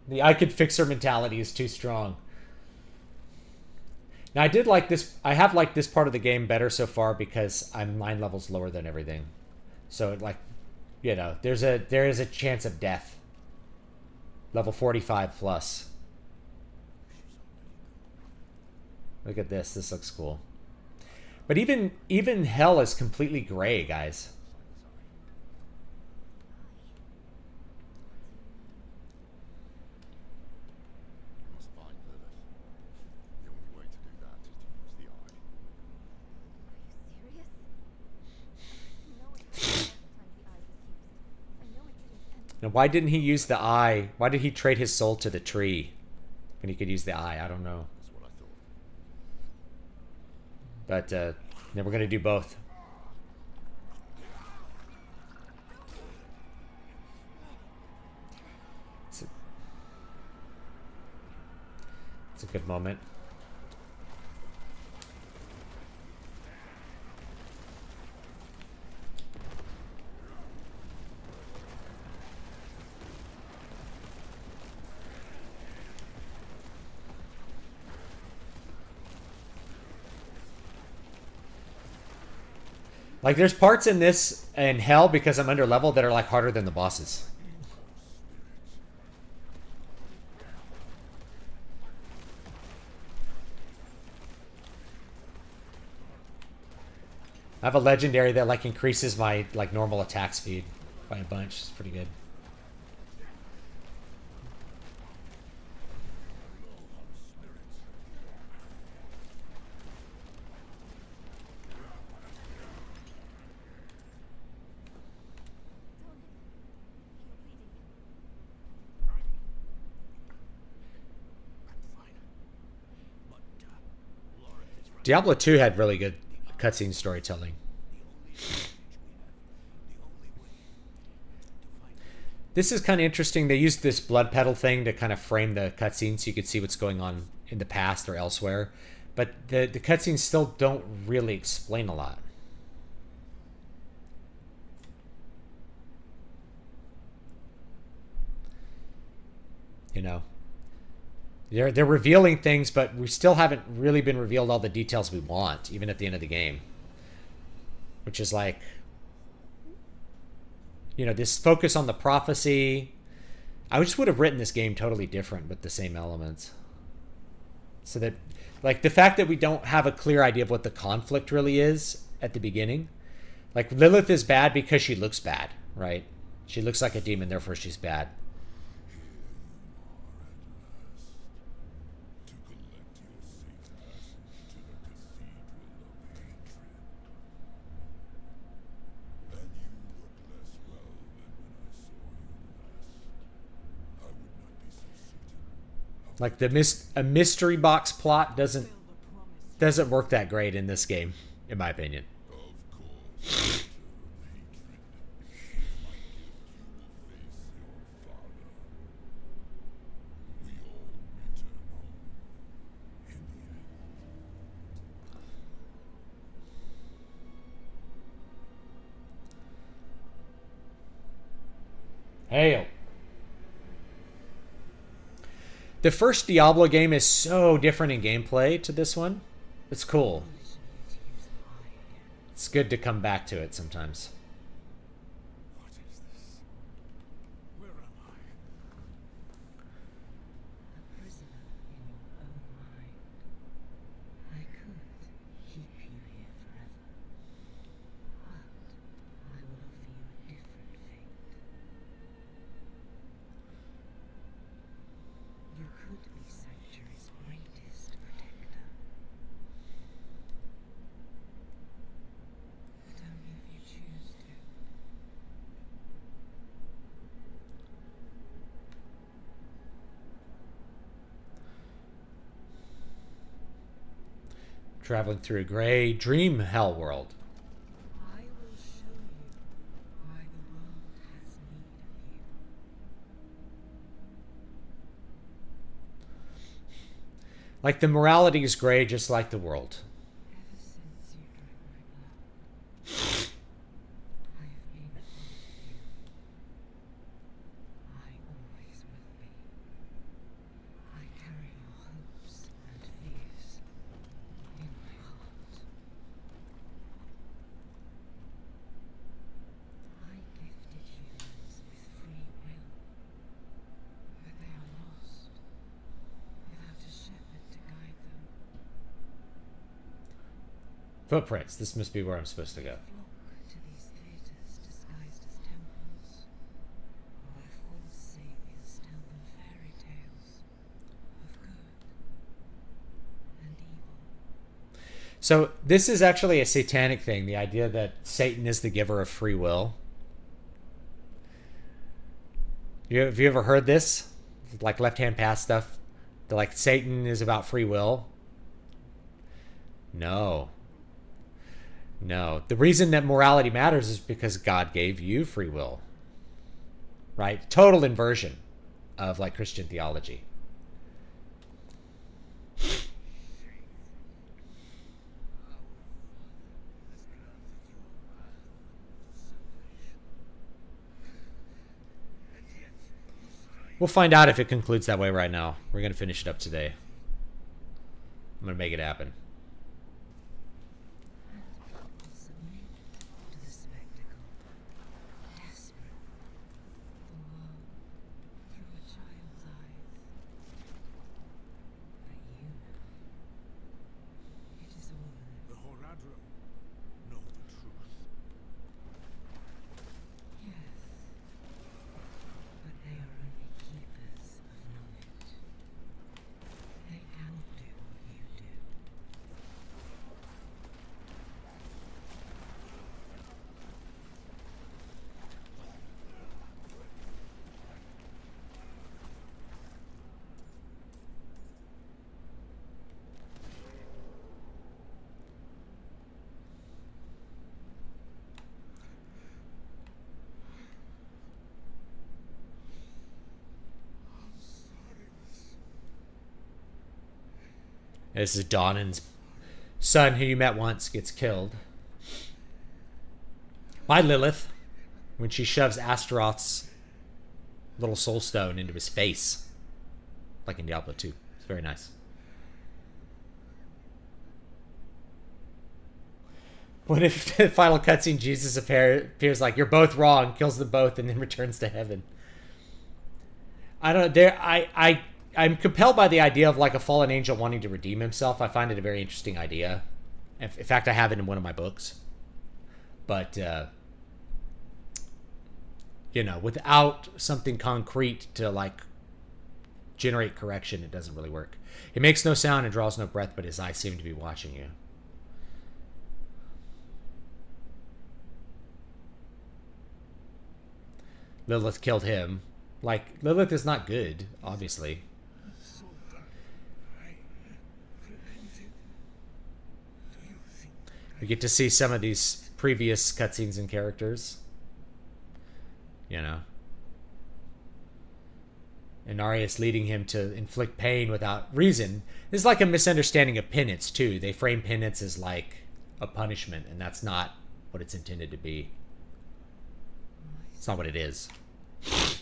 The I could fix her mentality is too strong. Now, I did like this. I have liked this part of the game better so far because I'm 9 levels lower than everything. So, like, you know, there is a chance of death. Level 45 plus. Look at this. This looks cool. But even hell is completely gray, guys. Now, why didn't he use the eye? Why did he trade his soul to the tree? And he could use the eye. I don't know. But then we're going to do both. It's a good moment. Like, there's parts in this in hell because I'm under level that are like harder than the bosses. I have a legendary that like increases my like normal attack speed by a bunch. It's pretty good. Diablo 2 had really good cutscene storytelling. This is kind of interesting. They used this blood pedal thing to kind of frame the cutscene so you could see what's going on in the past or elsewhere. But the cutscenes still don't really explain a lot. You know? They're revealing things, but we still haven't really been revealed all the details we want, even at the end of the game. Which is like, you know, this focus on the prophecy. I just would have written this game totally different with the same elements. So that, like, the fact that we don't have a clear idea of what the conflict really is at the beginning. Like, Lilith is bad because she looks bad, right? She looks like a demon, therefore she's bad. Like a mystery box plot doesn't work that great in this game, in my opinion. Hail. The first Diablo game is so different in gameplay to this one. It's cool. It's good to come back to it sometimes. What is this? Where am I? A prisoner in your own mind. I could keep you here forever. But I will offer you a different fate. You could be Sanctuary's greatest protector. But only if you choose to. Traveling through a gray dream hell world. I will show you why the world has need of you. Like, the morality is gray just like the world. Ever since you drank my blood, I have been a part of you. I always will be. I carry your hopes and fears in my heart. I gifted humans with free will, but they are lost without a shepherd to guide them. Footprints. This must be where I'm supposed to go. Flock to these theaters disguised as temples, where false saviors tell them fairy tales of good and evil. So this is actually a satanic thing. The idea that Satan is the giver of free will. Have you ever heard this? Like left-hand path stuff? They're like Satan is about free will. No. No. The reason that morality matters is because God gave you free will. Right? Total inversion of like Christian theology. We'll find out if it concludes that way right now. We're going to finish it up today. I'm going to make it happen. Submit to the spectacle. Desperate. The world through a child's eyes. But you know. It is all in it. The Horadrim know the truth. Yes. But they are only keepers of knowledge. They cannot do what you do. This is Donan's son, who you met once, gets killed by Lilith when she shoves Astaroth's little soul stone into his face, like in Diablo II. It's very nice. What if the final cutscene Jesus appears like, you're both wrong, kills them both, and then returns to heaven? I don't know. I'm compelled by the idea of like a fallen angel wanting to redeem himself. I find it a very interesting idea. In fact, I have it in one of my books. But, you know, without something concrete to like generate correction, it doesn't really work. It makes no sound and draws no breath, but his eyes seem to be watching you. Lilith killed him. Like, Lilith is not good, obviously. So that I repented. Do you think We get to see some of these previous cutscenes and characters. You know. And Arius leading him to inflict pain without reason. This is like a misunderstanding of penance, too. They frame penance as like a punishment, and that's not what it's intended to be. It's not what it is. Wiser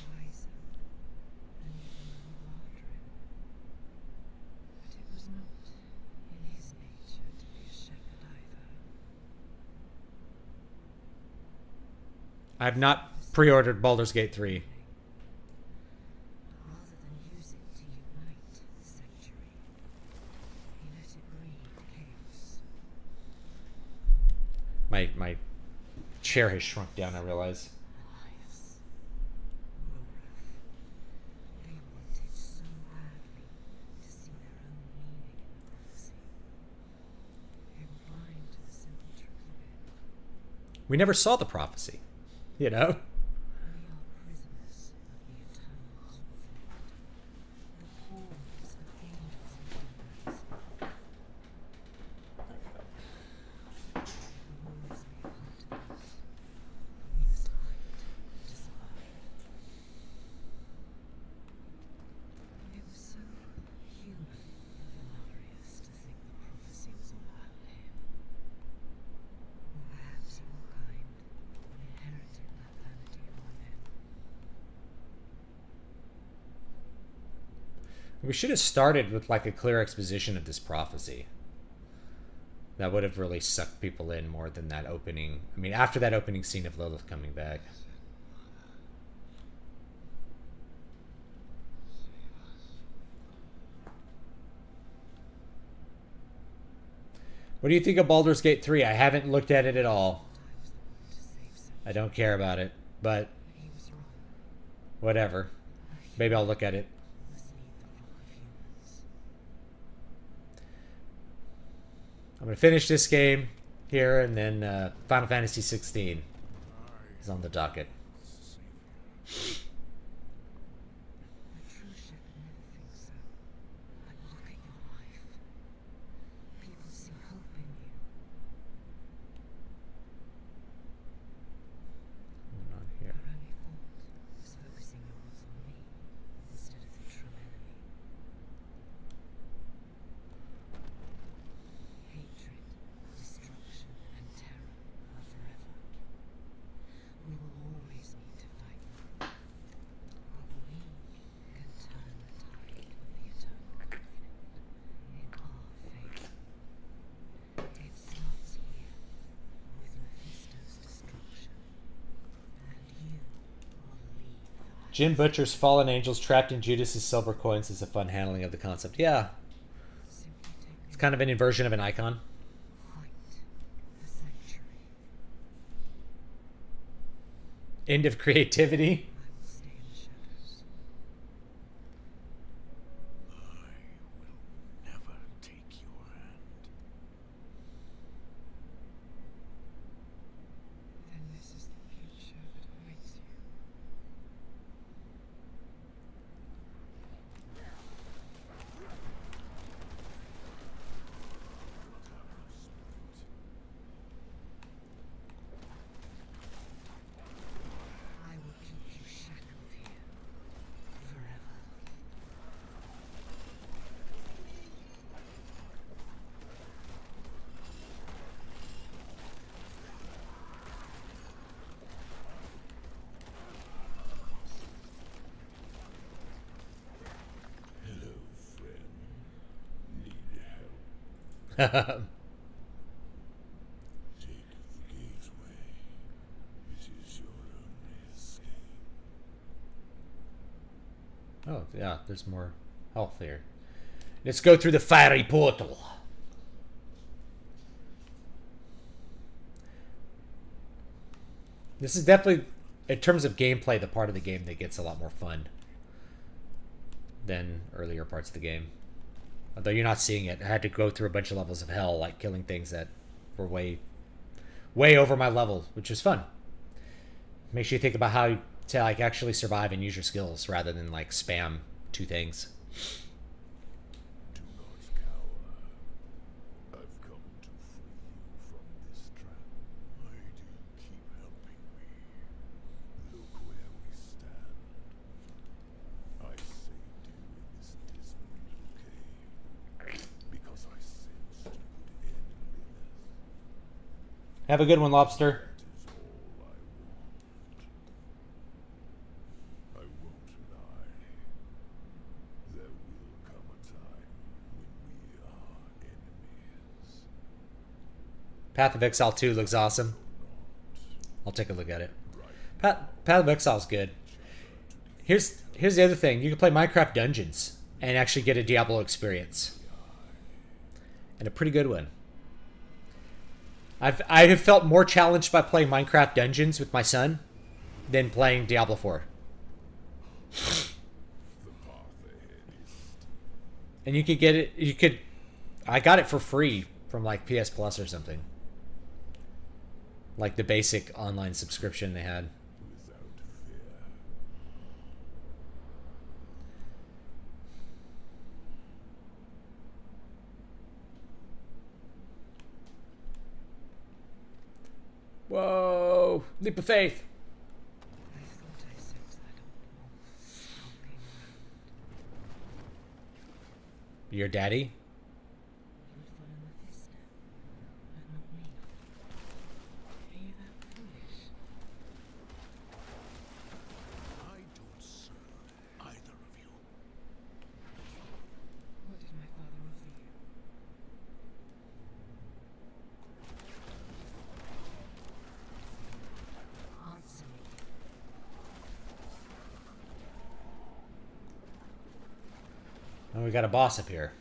and even more martyring. But it was not in his nature to be a shepherd either. I have not pre-ordered Baldur's Gate 3. But rather than use it to unite the sanctuary, he let it breed chaos. My chair has shrunk down, I realize. Elias, Rorath, they wanted so badly to see their own meaning in the prophecy. They were blind to the simple truth of it. We never saw the prophecy. You know? We are prisoners of the eternal conflict. The hordes of angels and demons. If we will always be a part of this, we must fight to survive. It was so human of Arius to think the prophecy was all about him. Or perhaps he were kind and inherited that vanity from men. We should have started with like a clear exposition of this prophecy. That would have really sucked people in more than that opening. I mean, after that opening scene of Lilith coming back. What do you think of Baldur's Gate 3? I haven't looked at it at all. I was the one to save so I don't care about it, but he was wrong. whatever. Maybe I'll look at it. Must lead the flock of humans. I'm going to finish this game here, and then Final Fantasy 16 is on the docket. A true shepherd never thinks so. Jim Butcher's Fallen Angels trapped in Judas's silver coins is a fun handling of the concept. Yeah, Simply take it's kind of an inversion of an icon. fight the sanctuary. End of creativity. I will stay in the shadows. I will never take your hand. Then this is the future that awaits you. I will keep you shackled here forever. Hello, friend. Need help? Take the gateway. It is your only escape. Oh, yeah, there's more health here. Let's go through the fiery portal. This is definitely, in terms of gameplay, the part of the game that gets a lot more fun than earlier parts of the game. Although you're not seeing it. I had to go through a bunch of levels of hell, like killing things that were way over my level, which was fun. Makes you think about how to like actually survive and use your skills rather than like spam two things. Do not cower. I've come to free you from this trap. Why do you keep helping me? Look where we stand. I saved you in this dismal little cave because I sensed you would end Lilith. Have a good one, Lobster. That is all I want. I won't lie. There will come a time when we are enemies. Path of Exile 2 looks awesome. I'll take a look at it. Path of Exile's good. Here's the other thing. You can play Minecraft Dungeons and actually get a Diablo experience. And a pretty good one. I have felt more challenged by playing Minecraft Dungeons with my son than playing Diablo 4. The path ahead is steep. And you could get it, I got it for free from like PS Plus or something. Like the basic online subscription they had. Without fear. Whoa! Leap of faith! I thought I sensed that old wolf skulking around. Your daddy? You would follow Mephisto, but not me. Are you that foolish? I don't serve either of you. What did my father offer you? Answer me. Oh, we got a boss up here.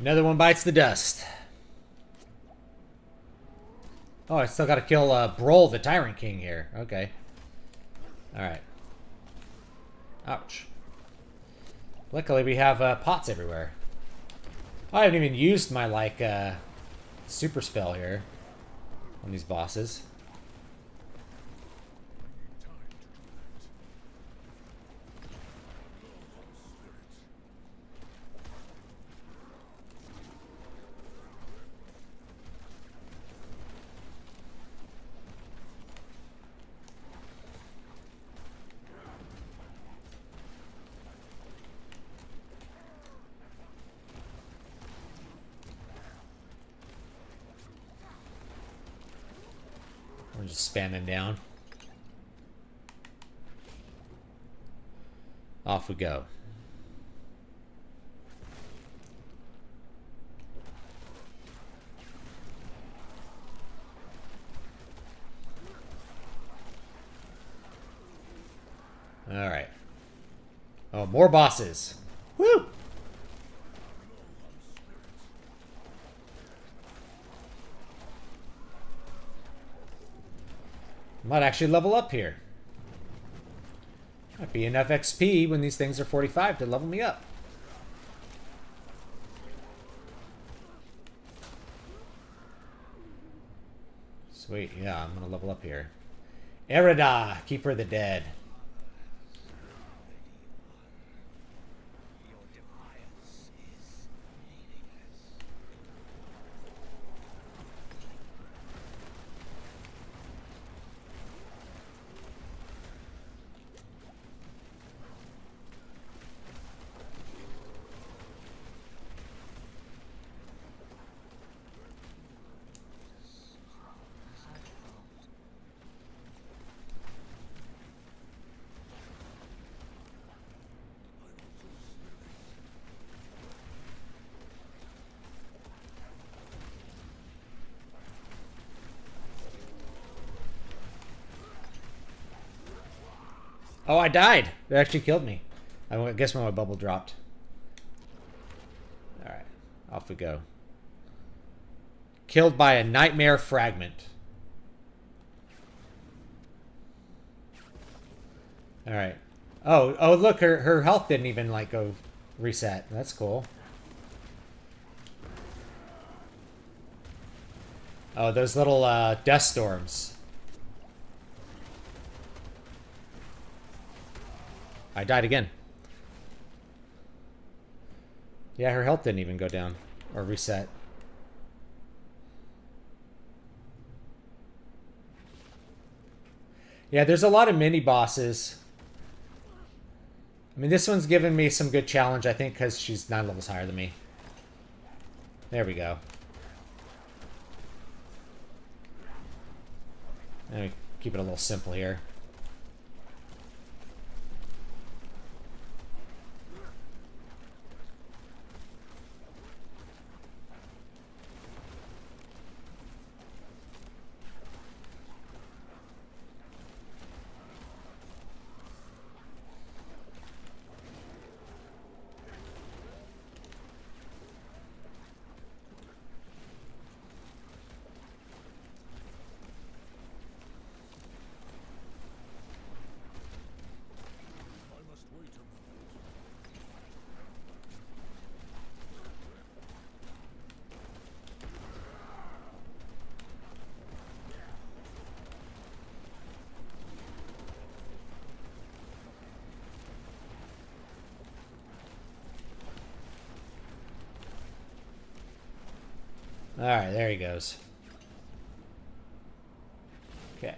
Another one bites the dust. Oh, I still gotta kill Broll, the Tyrant King here. Okay. Alright. Ouch. Luckily we have pots everywhere. I haven't even used my, like, super spell here on these bosses. Time to do that. just spamming down. Off we go. Alright. Oh, more bosses. Woo! Might actually level up here. Might be enough XP when these things are 45 to level me up. Sweet, yeah, I'm gonna level up here. Erida, Keeper of the Dead. Oh, I died. It actually killed me. I guess when my bubble dropped. Alright, off we go. Killed by a nightmare fragment. Alright. Oh, look, her health didn't even, like, go reset. That's cool. Oh, those little, death storms. I died again. Yeah, her health didn't even go down. Or reset. Yeah, there's a lot of mini-bosses. I mean, this one's given me some good challenge, I think, because she's 9 levels higher than me. There we go. Let me keep it a little simple here. Alright, there he goes. Okay.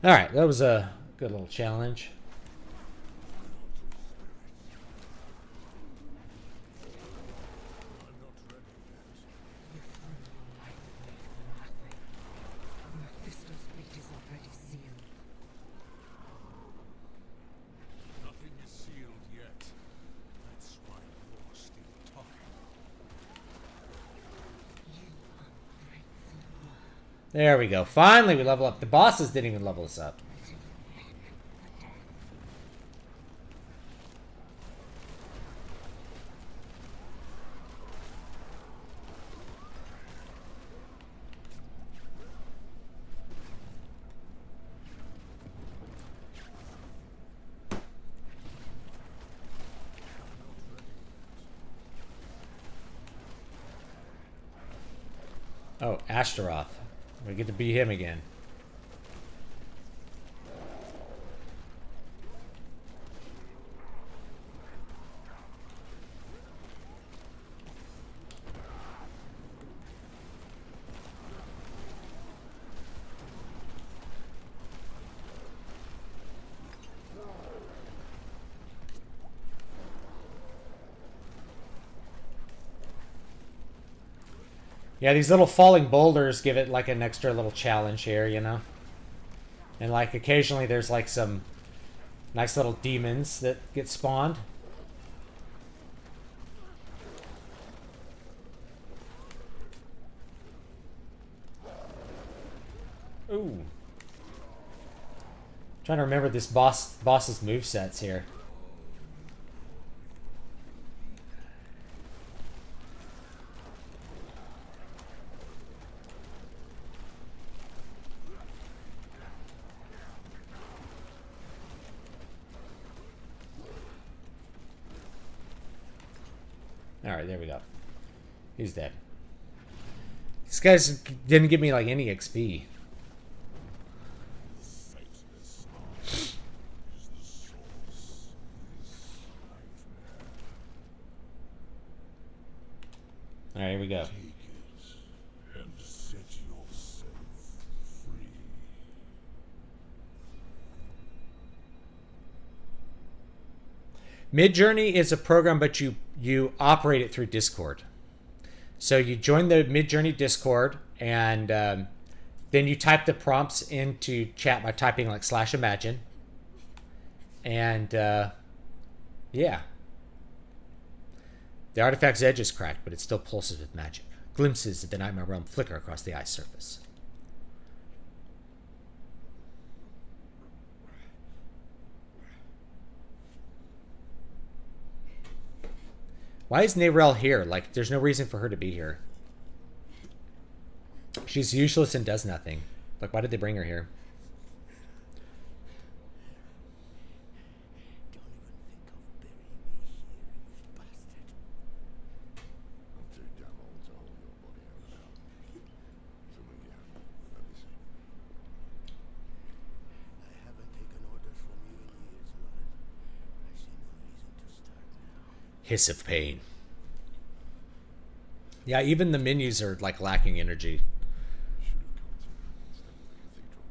Alright, that was a good little challenge. There we go. Finally, we level up. The bosses didn't even level us up. Oh, Ashtaroth. We get to beat him again. Yeah, these little falling boulders give it like an extra little challenge here, you know? And like occasionally there's like some nice little demons that get spawned. Ooh. Trying to remember this boss's movesets here. Alright, there we go. He's dead. These guys didn't give me like any XP. Alright, here we go. Take it and set yourself free. Midjourney is a program, but you operate it through Discord. So you join the Midjourney Discord, and then you type the prompts into chat by typing like /imagine. And yeah. The artifact's edge is cracked, but it still pulses with magic. Glimpses of the Nightmare Realm flicker across the ice surface. Why is Narelle here? Like, there's no reason for her to be here. She's useless and does nothing. Like, why did they bring her here? Hiss of pain. Yeah, even the menus are like lacking energy. Should have come to me instead of the cathedral.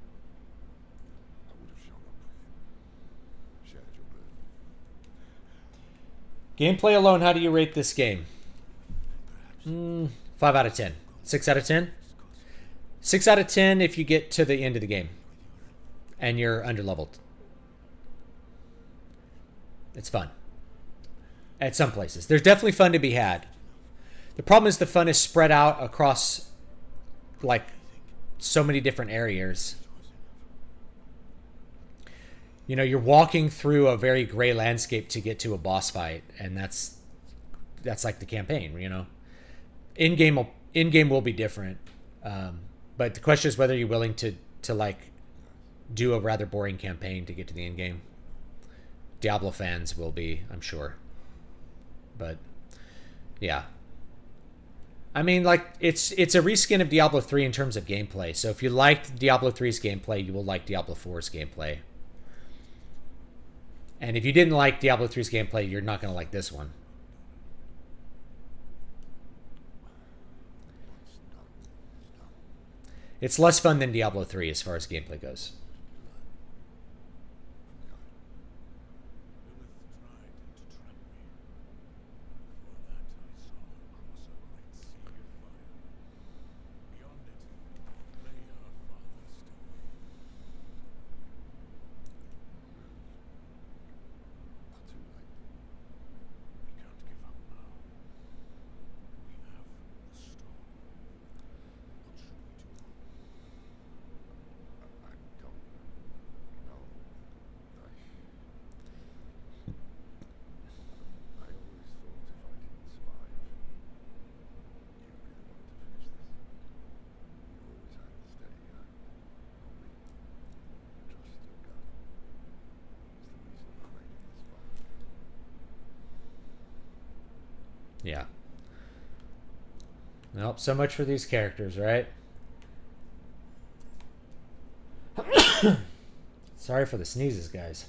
I would have shown up for you. Shared your burden. Gameplay alone, how do you rate this game? 5 out of 10. 6 out of 10? 6 out of 10 if you get to the end of the game and you're underleveled. It's fun. At some places. There's definitely fun to be had. The problem is the fun is spread out across like so many different areas. You know, you're walking through a very gray landscape to get to a boss fight, and that's like the campaign, you know. In-game will be different. But the question is whether you're willing to like do a rather boring campaign to get to the end game. Diablo fans will be, I'm sure. But yeah, I mean, like it's a reskin of Diablo 3 in terms of gameplay. So if you liked Diablo 3's gameplay, you will like Diablo 4's gameplay. And if you didn't like Diablo 3's gameplay, you're not going to like this one. It's less fun than Diablo 3 as far as gameplay goes. Yeah. Nope, so much for these characters, right? Sorry for the sneezes, guys.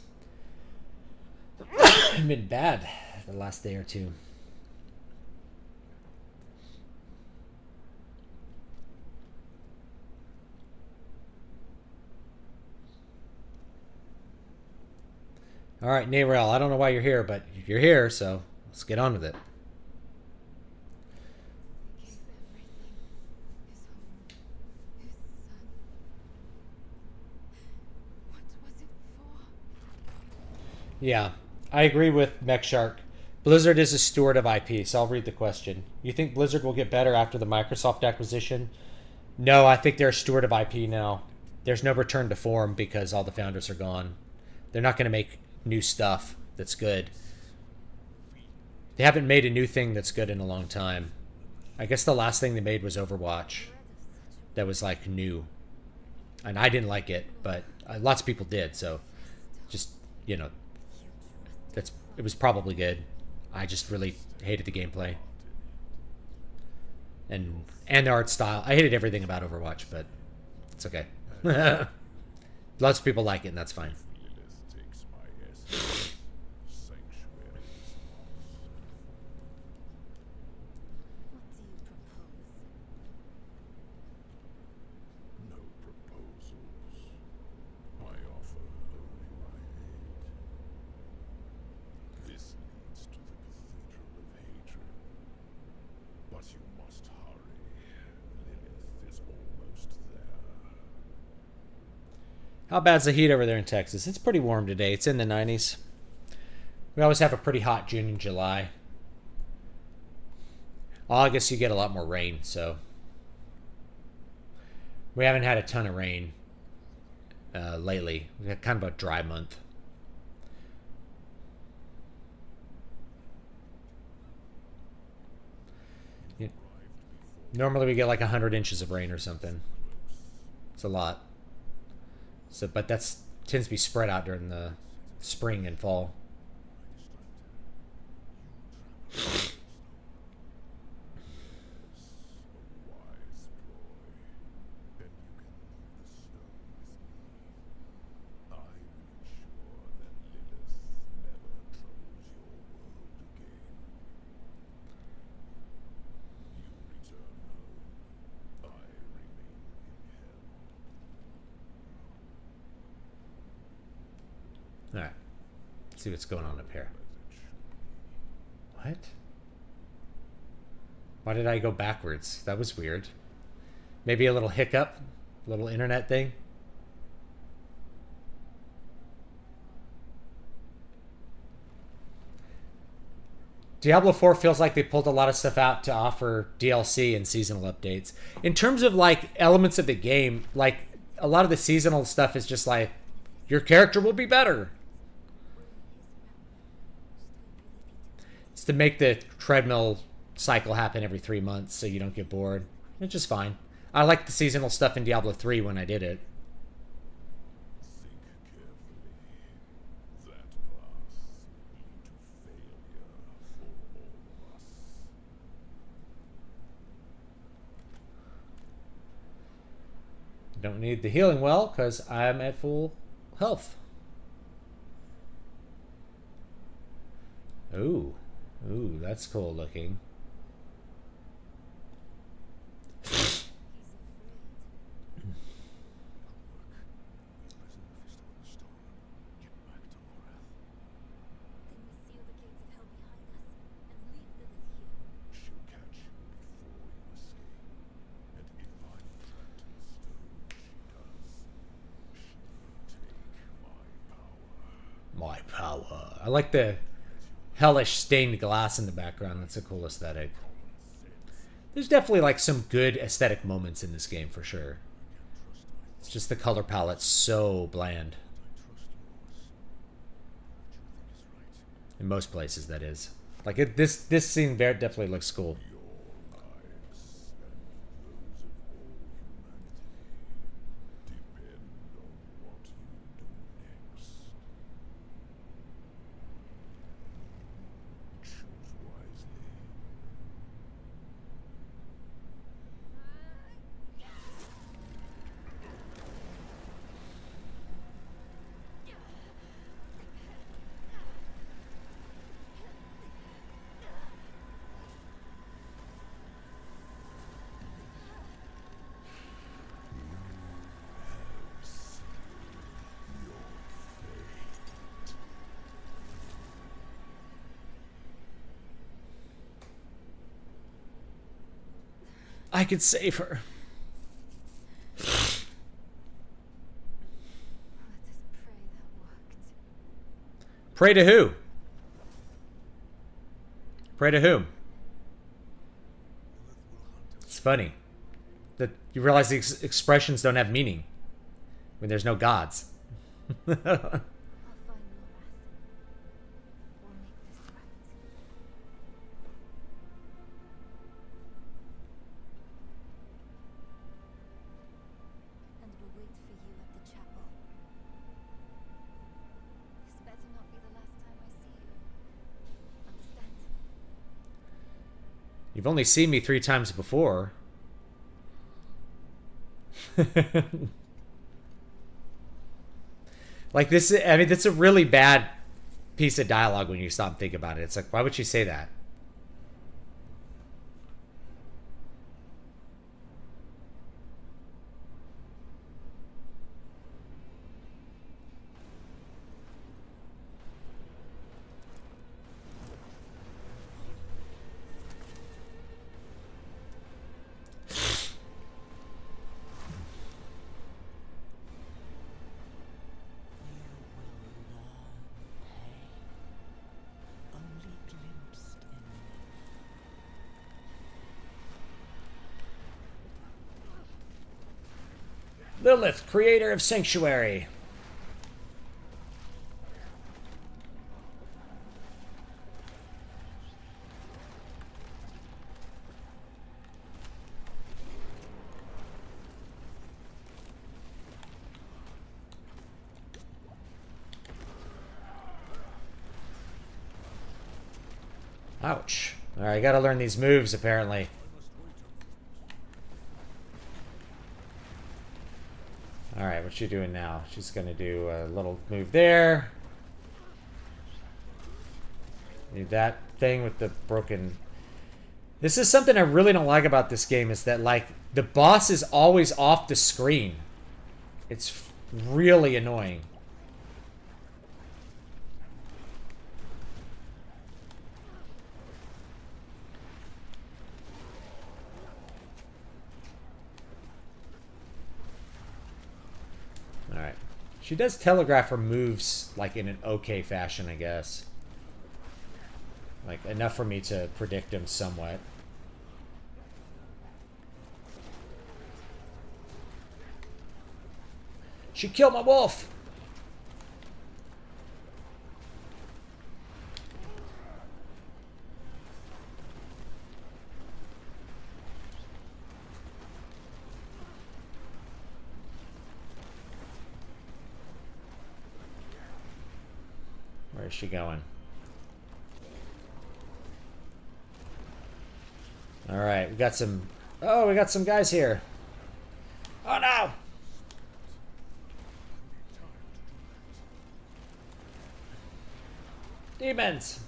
I've been bad the last day or two. All right, Narelle, I don't know why you're here, but you're here, so let's get on with it. His home, his son. Yeah, I agree with Mech Shark. Blizzard is a steward of IP, so I'll read the question. You think Blizzard will get better after the Microsoft acquisition? No, I think they're a steward of IP now. There's no return to form because all the founders are gone. They're not going to make new stuff that's good. They haven't made a new thing that's good in a long time. I guess the last thing they made was Overwatch. That was like new. And I didn't like it, but lots of people did, so just, you know, it was probably good. I just really hated the gameplay. And the art style. I hated everything about Overwatch, but it's okay. Lots of people like it, and that's fine. Lilith takes my essence. Sanctuary is lost. What do you propose? No proposals. I offer only my aid. This leads to the Cathedral of Hatred. But you must hurry. Lilith is almost there. How bad's the heat over there in Texas? It's pretty warm today. It's in the 90s. We always have a pretty hot June and July. August, you get a lot more rain, so. We haven't had a ton of rain lately. We had kind of a dry month. Yeah. Normally we get like 100 inches of rain or something. It's a lot. So, but that's tends to be spread out during the spring and fall. A wise ploy. Then you can leave the stone with me. I will ensure that Lilith never troubles your world again. You return home. I remain in hell. All right. Let's see what's going on up here. As it should be. What? Why did I go backwards? That was weird. Maybe a little hiccup? A little internet thing? Diablo 4 feels like they pulled a lot of stuff out to offer DLC and seasonal updates. In terms of like elements of the game, like a lot of the seasonal stuff is just like your character will be better. It's to make the treadmill cycle happen every 3 months so you don't get bored. It's just fine. I liked the seasonal stuff in Diablo 3 when I did it. Think carefully. That path will lead to failure for all of us. Don't need the healing well because I'm at full health. Ooh. Ooh, that's cool looking. She'll catch you before you escape. And if I threaten stone she does, she'll take my power. My power. I like the hellish stained glass in the background. That's a cool aesthetic. There's definitely like some good aesthetic moments in this game for sure. It's just the color palette's so bland. In most places, that is. Like this scene very definitely looks cool. Your lives and those of all humanity depend on what you do next. Choose wisely. I could save her. Let us pray that worked. Pray to who? Pray to whom? It's funny that you realize these expressions don't have meaning when there's no gods. I'll find Lorath. We'll make this right. And we'll wait for you at the chapel. This better not be the last time I see you. Understand? You've only seen me 3 times before. Like this, I mean, that's a really bad piece of dialogue when you stop and think about it. It's like, why would she say that? Only glimpsed in Lilith, creator of Sanctuary. Ouch. Alright, I gotta learn these moves, apparently. Alright, what's she doing now? She's gonna do a little move there. Do that thing with the broken... This is something I really don't like about this game, is that, like, the boss is always off the screen. It's really annoying. Alright. She does telegraph her moves, like, in an okay fashion, I guess. Like, enough for me to predict them somewhat. She killed my wolf! Where is she going? Alright, we got some... Oh, we got some guys here. Oh, no! Demons!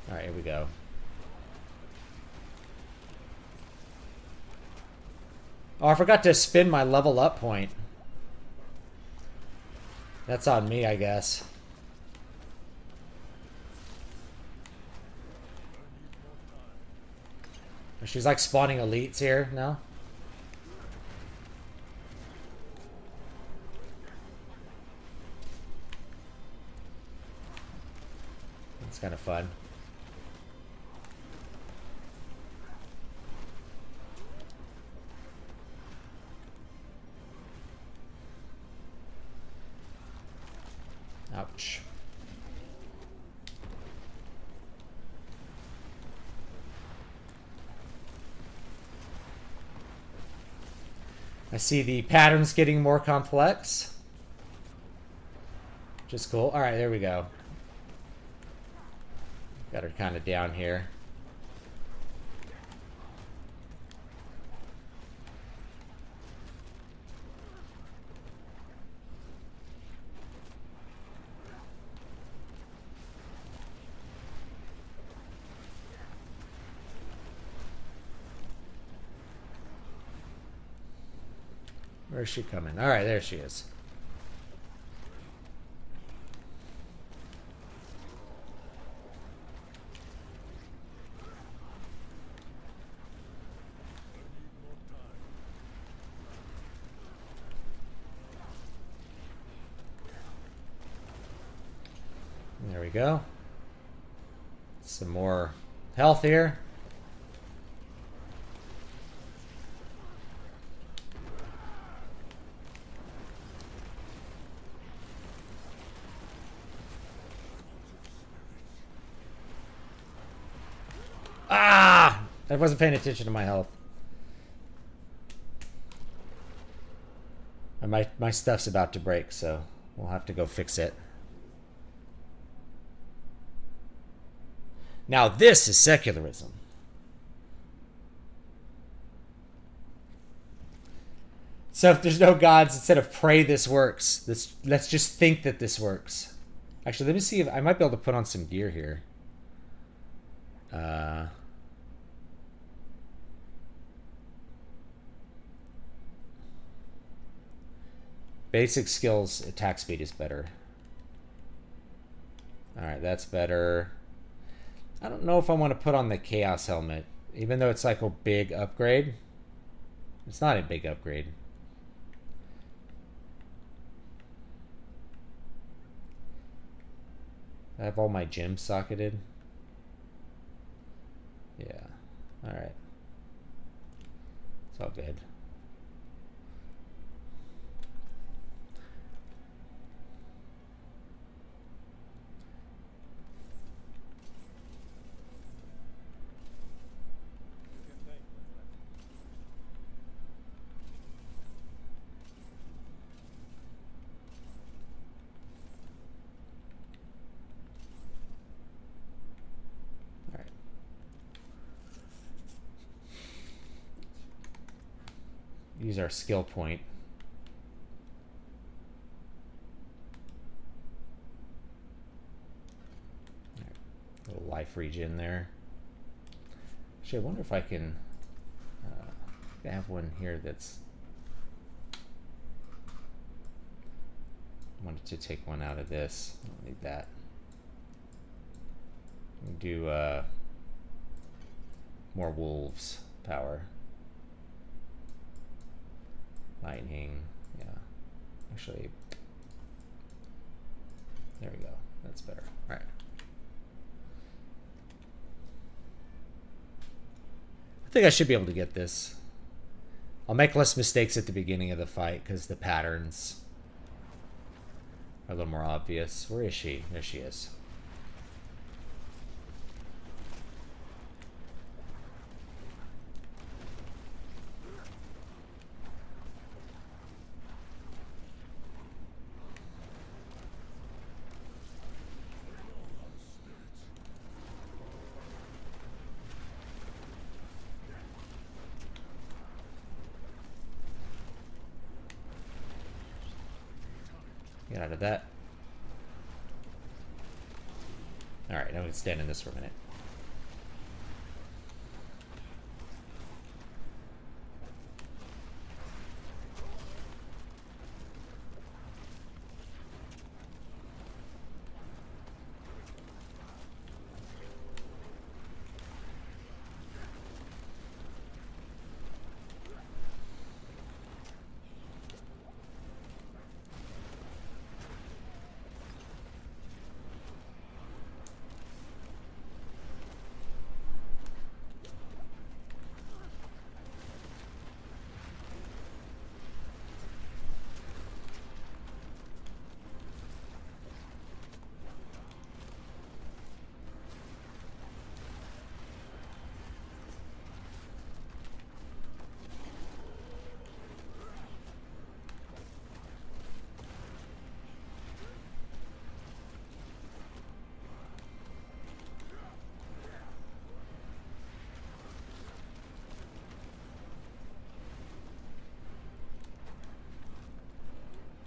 Alright, here we go. Oh, I forgot to spin my level up point. That's on me, I guess. She's like spawning elites here now. It's kind of fun. Ouch. I see the patterns getting more complex. Which is cool. Alright, there we go. Got her kind of down here. Where's she coming? Alright, there she is. we go. Some more health here. Ah! I wasn't paying attention to my health. And my stuff's about to break, so we'll have to go fix it. Now this is secularism. So if there's no gods, instead of pray this works, let's just think that this works. Actually, let me see if I might be able to put on some gear here. Basic skills, attack speed is better. Alright, that's better. I don't know if I want to put on the Chaos Helmet. Even though it's like a big upgrade. It's not a big upgrade. I have all my gems socketed. Yeah. Alright. It's all good. Use our skill point. Right. Little life regen there. Actually, I wonder if I can have one here that's... I wanted to take one out of this. I don't need that. Do more wolves power. Lightning, yeah. Actually, there we go. That's better. All right. I think I should be able to get this. I'll make less mistakes at the beginning of the fight because the patterns are a little more obvious. Where is she? There she is. Get out of that. Alright, now we can stand in this for a minute.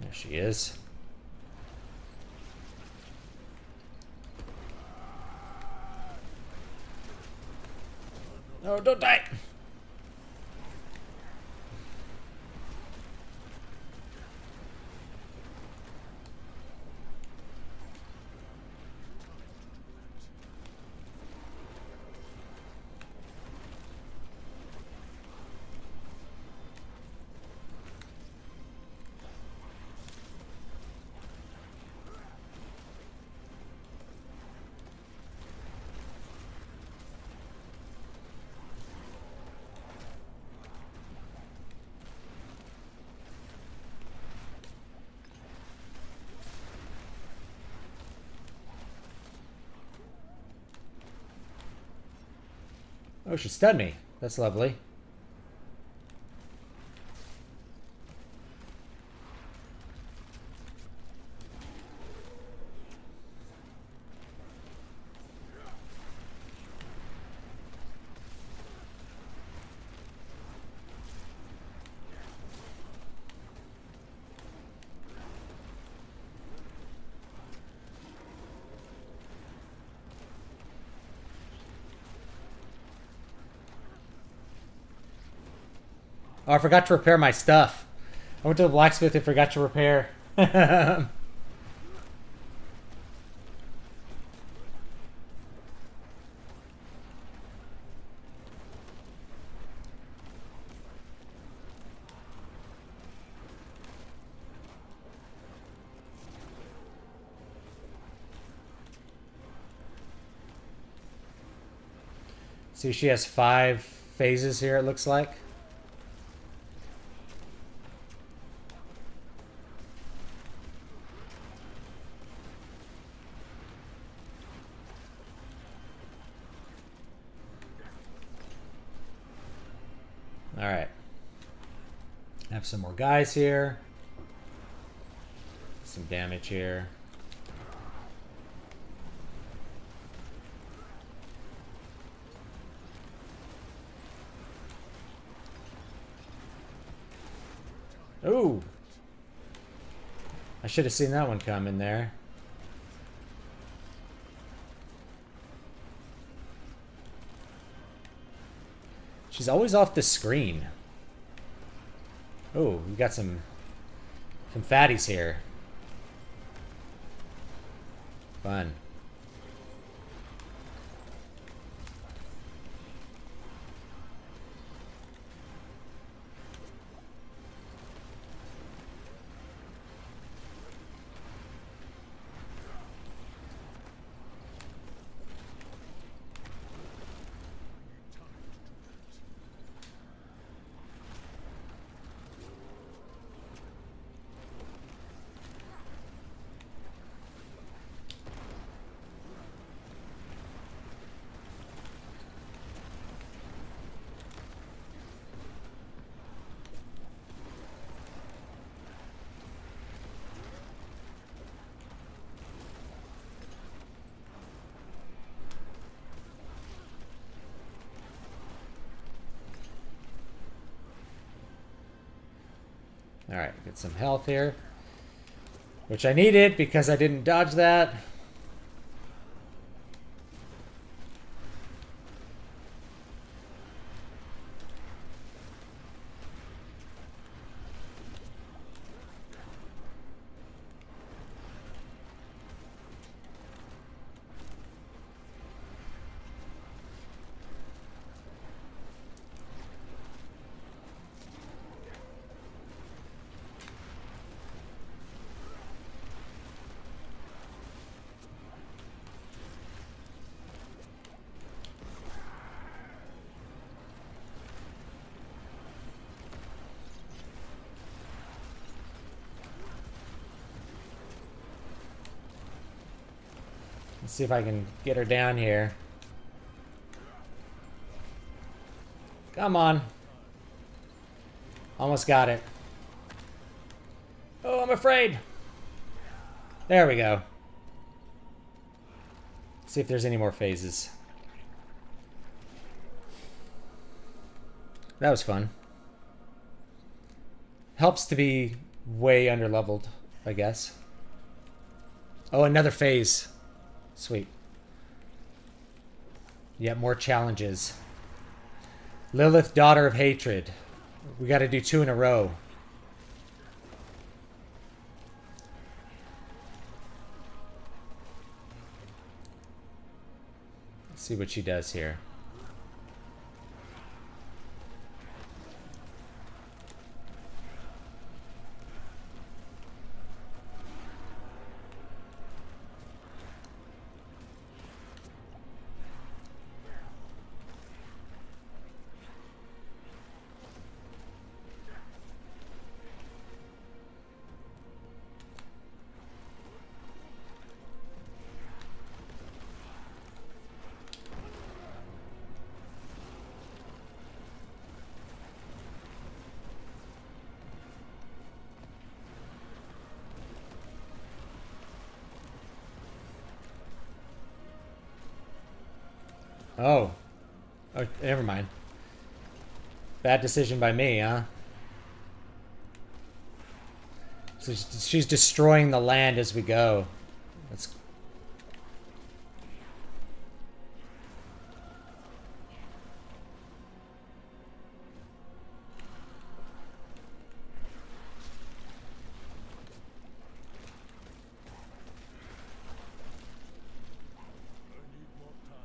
There she is. No, don't die! Oh, she stunned me. That's lovely. Oh, I forgot to repair my stuff. I went to the blacksmith and forgot to repair. See, she has 5 phases here, it looks like. Alright. Have some more guys here. Some damage here. Ooh! I should have seen that one come in there. She's always off the screen. Oh, we got some fatties here. Fun. Alright, get some health here. Which I needed because I didn't dodge that. Let's see if I can get her down here. Come on. Almost got it. Oh, I'm afraid. There we go. See if there's any more phases. That was fun. Helps to be way underleveled, I guess. Oh, another phase. Sweet. Yet more challenges. Lilith, Daughter of Hatred. We got to do 2 in a row. Let's see what she does here. Oh. Oh, never mind. Bad decision by me, huh? So she's destroying the land as we go. That's... I need more time.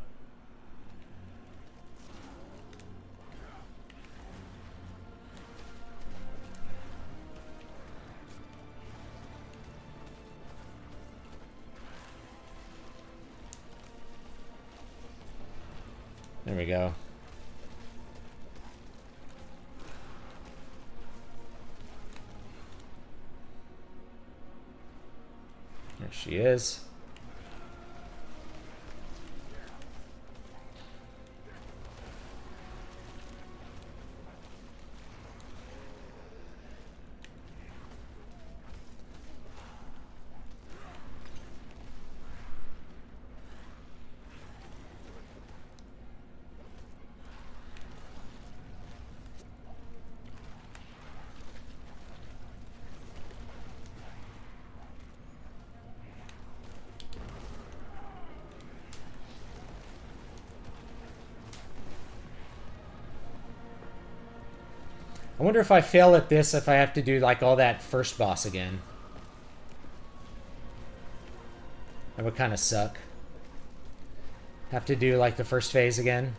There we go. There she is. I wonder if I fail at this, if I have to do like all that first boss again. That would kind of suck. Have to do like the first phase again.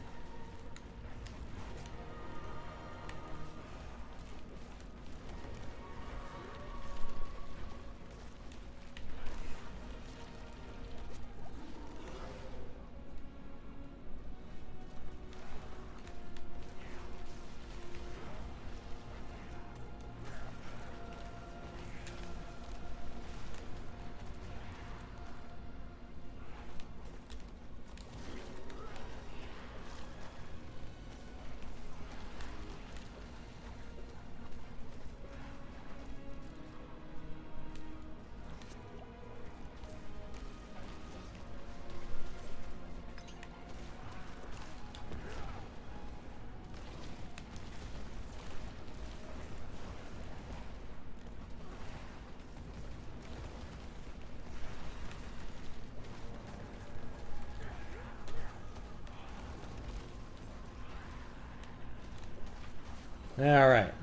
All right.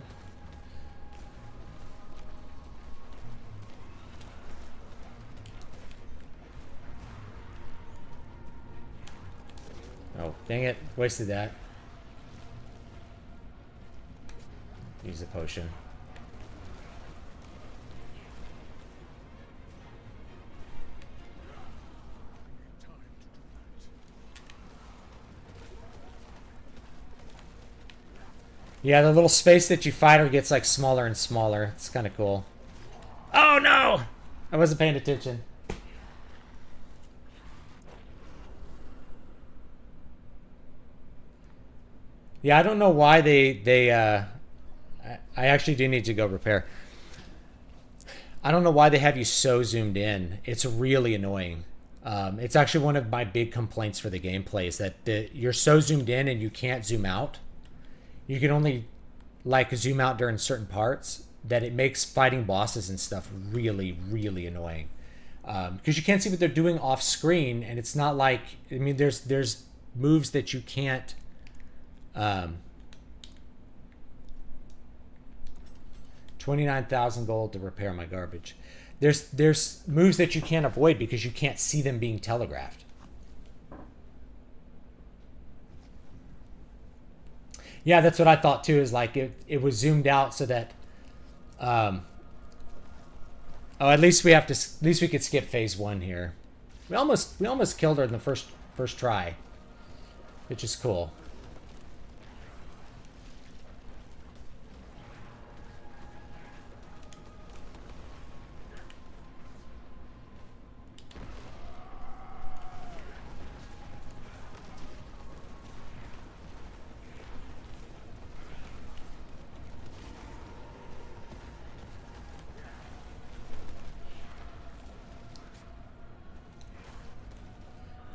Oh, dang it. Wasted that. Use the potion. Yeah, the little space that you fight her gets like smaller and smaller. It's kind of cool. Oh no! I wasn't paying attention. Yeah, I don't know why I actually do need to go repair. I don't know why they have you so zoomed in. It's really annoying. It's actually one of my big complaints for the gameplay is that you're so zoomed in and you can't zoom out. You can only like zoom out during certain parts that it makes fighting bosses and stuff really, really annoying. Because you can't see what they're doing off screen, and it's not like, I mean, there's moves that you can't 29,000 gold to repair my garbage. There's moves that you can't avoid because you can't see them being telegraphed. Yeah, that's what I thought too. Is like it was zoomed out so that, oh, at least we could skip phase 1 here. We almost killed her in the first try, which is cool.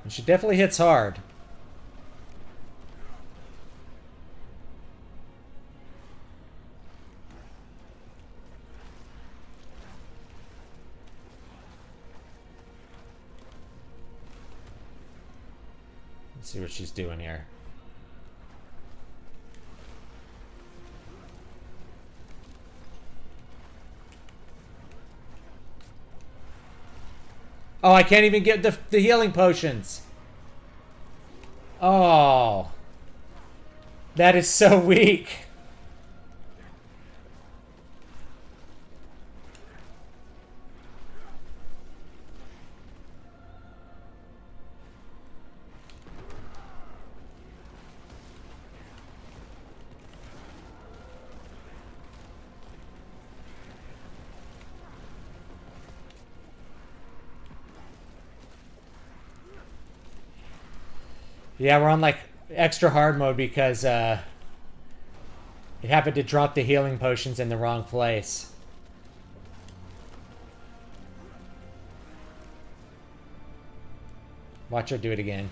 And she definitely hits hard. Let's see what she's doing here. Oh, I can't even get the healing potions. Oh. That is so weak. Yeah, we're on like extra hard mode because it happened to drop the healing potions in the wrong place. Watch her do it again.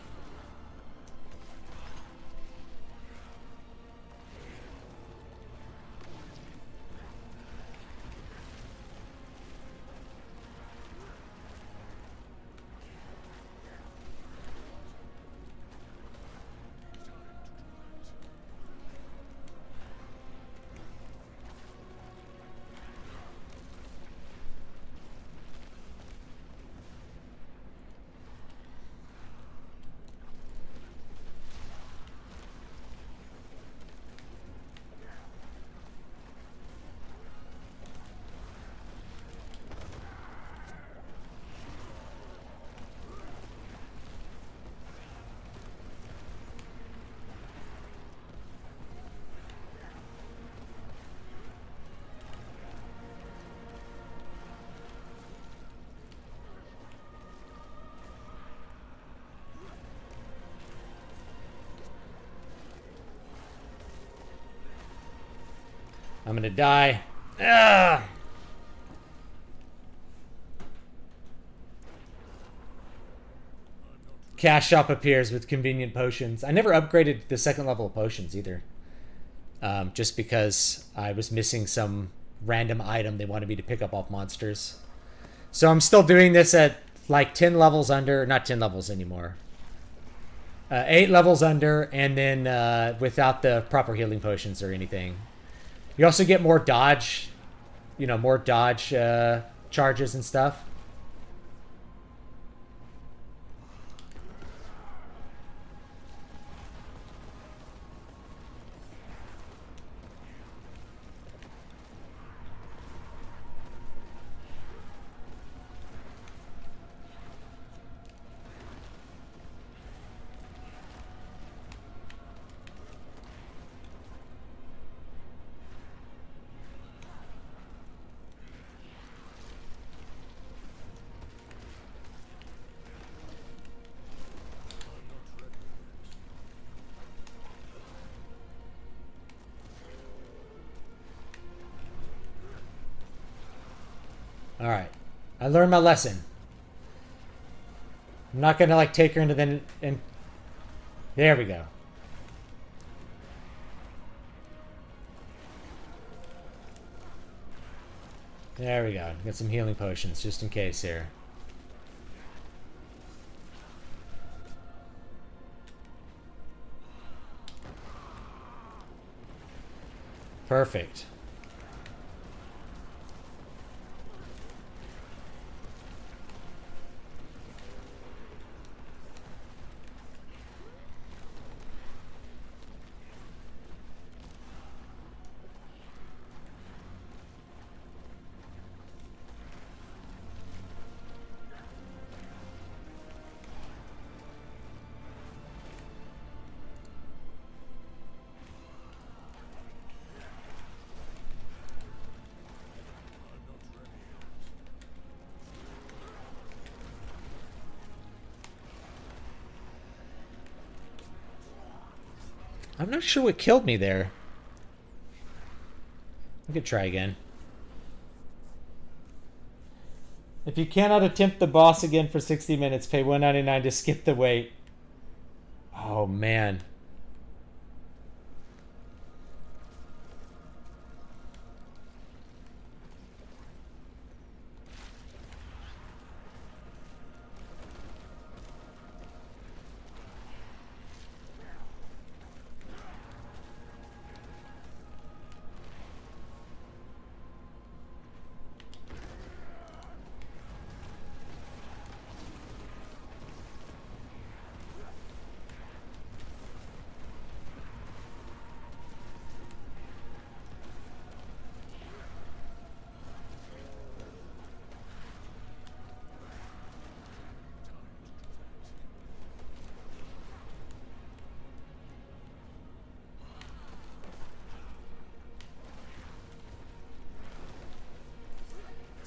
I'm gonna die. Ugh. Cash shop appears with convenient potions. I never upgraded the second level of potions either. Just because I was missing some random item they wanted me to pick up off monsters. So I'm still doing this at like 10 levels under, not 10 levels anymore. 8 levels under, and then without the proper healing potions or anything. You also get more dodge, more dodge charges and stuff. Alright. I learned my lesson. I'm not gonna like take her into the... There we go. There we go. Get some healing potions just in case here. Perfect. I'm not sure what killed me there. I could try again. If you cannot attempt the boss again for 60 minutes, pay $1.99 to skip the wait. Oh, man.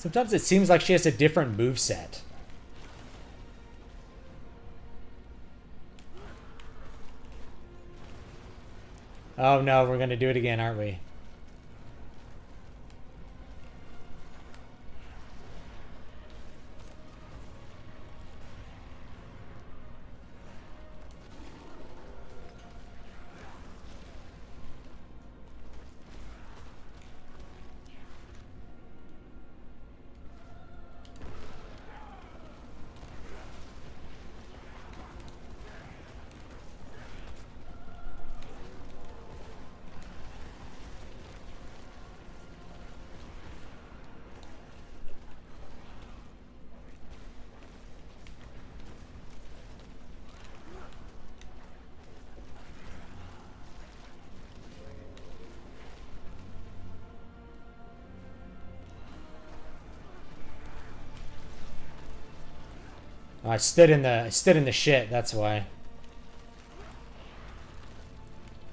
Sometimes it seems like she has a different moveset. Oh no, we're gonna do it again, aren't we? Oh, I stood in the shit, that's why.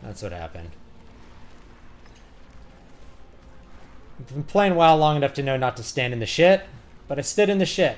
That's what happened. I've been playing WoW long enough to know not to stand in the shit, but I stood in the shit.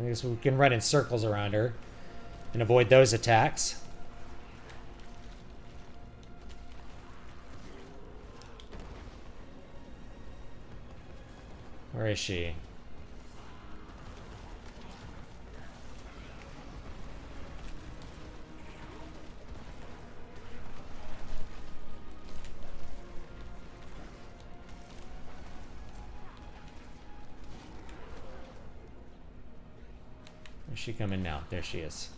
I guess we can run in circles around her and avoid those attacks. Where is she? Where's she coming now? There she is.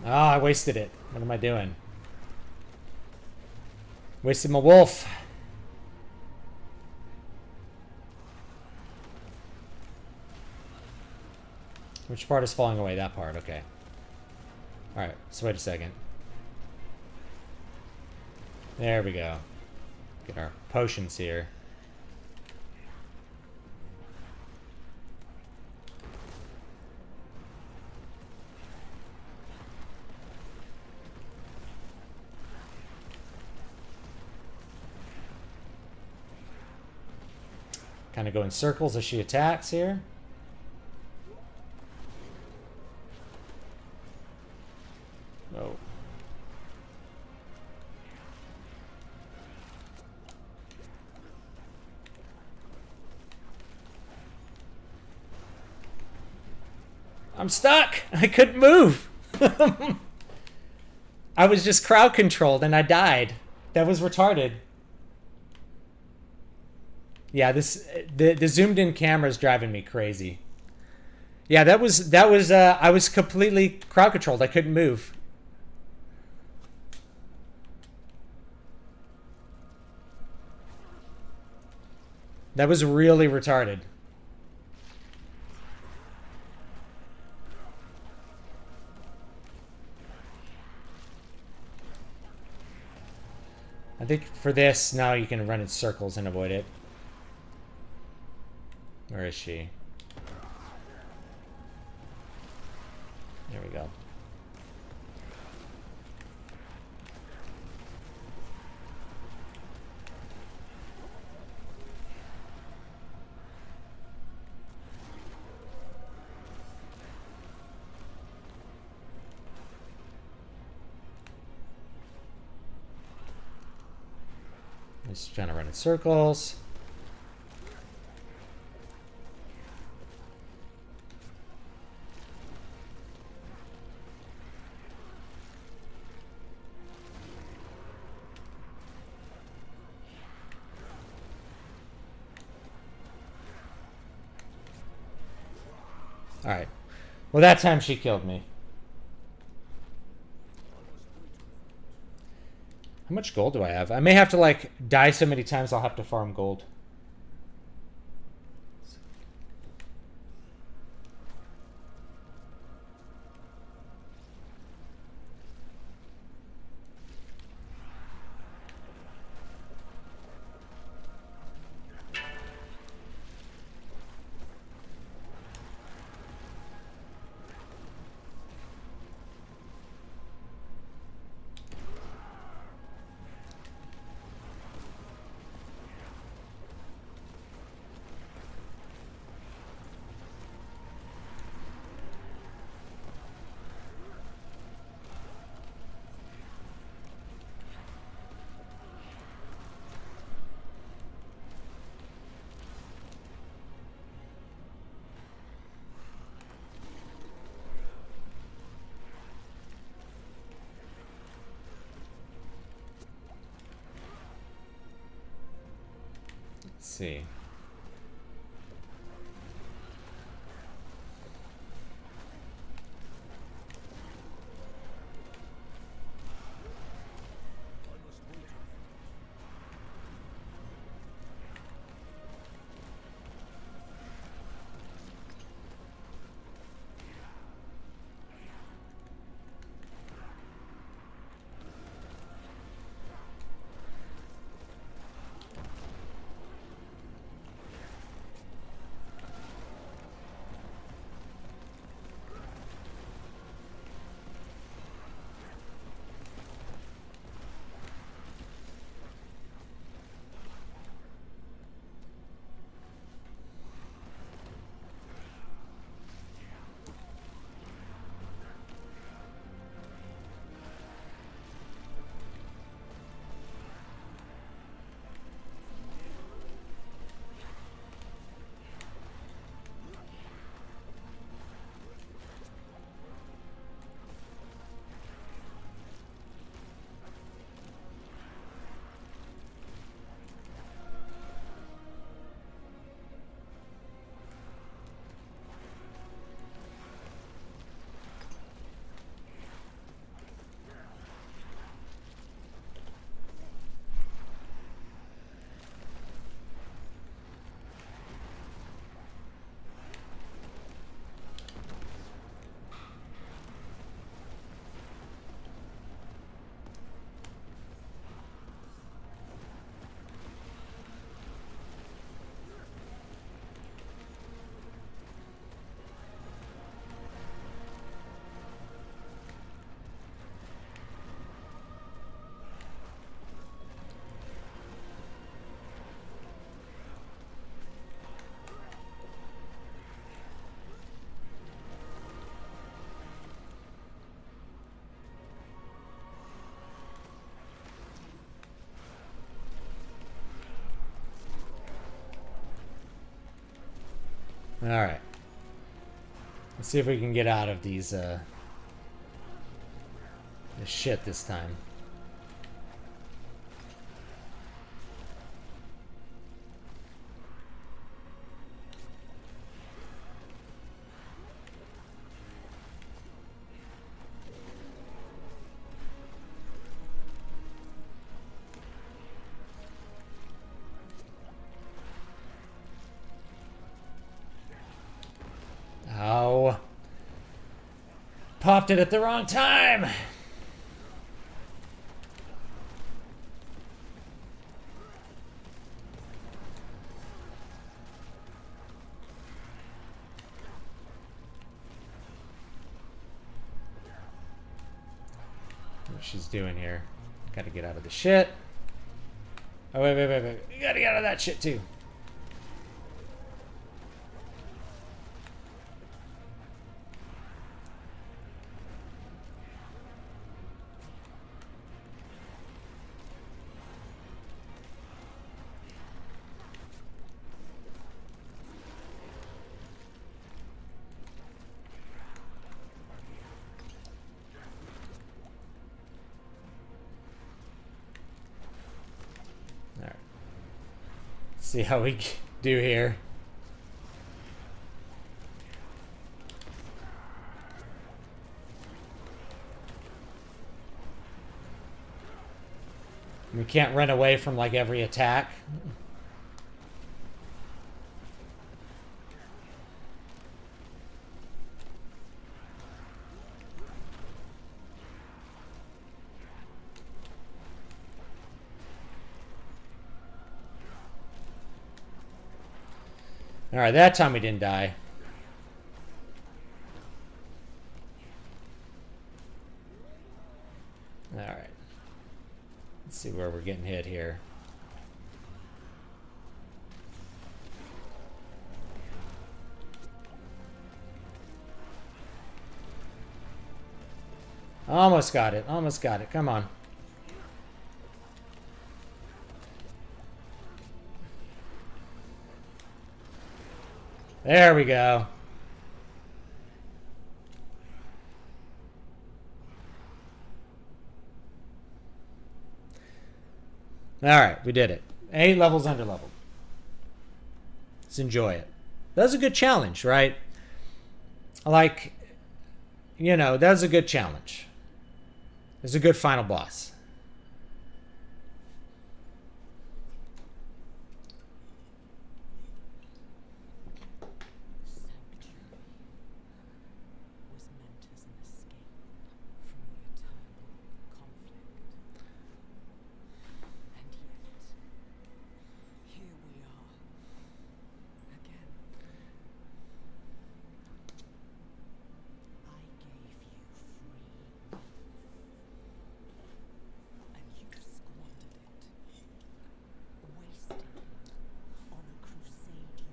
Oh, I wasted it. What am I doing? Wasted my wolf. Which part is falling away? That part, okay. Alright, so wait a second. There we go. Get our potions here. Kind of go in circles as she attacks here. Oh. I'm stuck! I couldn't move! I was just crowd controlled and I died. That was retarded. Yeah, the zoomed in camera is driving me crazy. Yeah, that was I was completely crowd controlled. I couldn't move. That was really retarded. I think for this, now you can run in circles and avoid it. Where is she? There we go. Just trying to run in circles. Alright. Well, that time she killed me. How much gold do I have? I may have to, like, die so many times I'll have to farm gold. Let's see. Alright. Let's see if we can get out of these, this shit this time. Oh. Popped it at the wrong time. What she's doing here. Gotta get out of the shit. Oh, wait. You gotta get out of that shit too. See how we do here. We can't run away from like every attack. Alright, that time we didn't die. Alright. Let's see where we're getting hit here. Almost got it. Almost got it. Come on. There we go. Alright, we did it. 8 levels under level. Let's enjoy it. That was a good challenge, right? Like, you know, that was a good challenge. It was a good final boss. Was meant as an escape from the eternal conflict. And yet, here we are, again. I gave you free, and you squandered it, wasted it on a crusade you don't understand.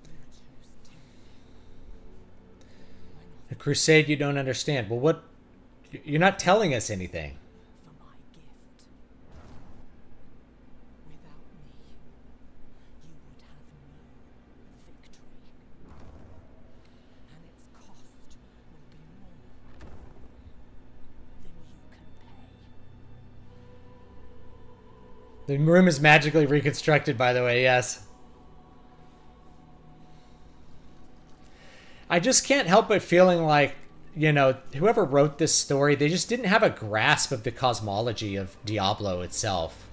You chose tyranny. A crusade you don't understand. Well, what? You're not telling us anything. For my gift. Without me, you would have no victory. And its cost will be more than you can pay. The room is magically reconstructed, by the way, yes. I just can't help but feeling like, you know, whoever wrote this story, they just didn't have a grasp of the cosmology of Diablo itself.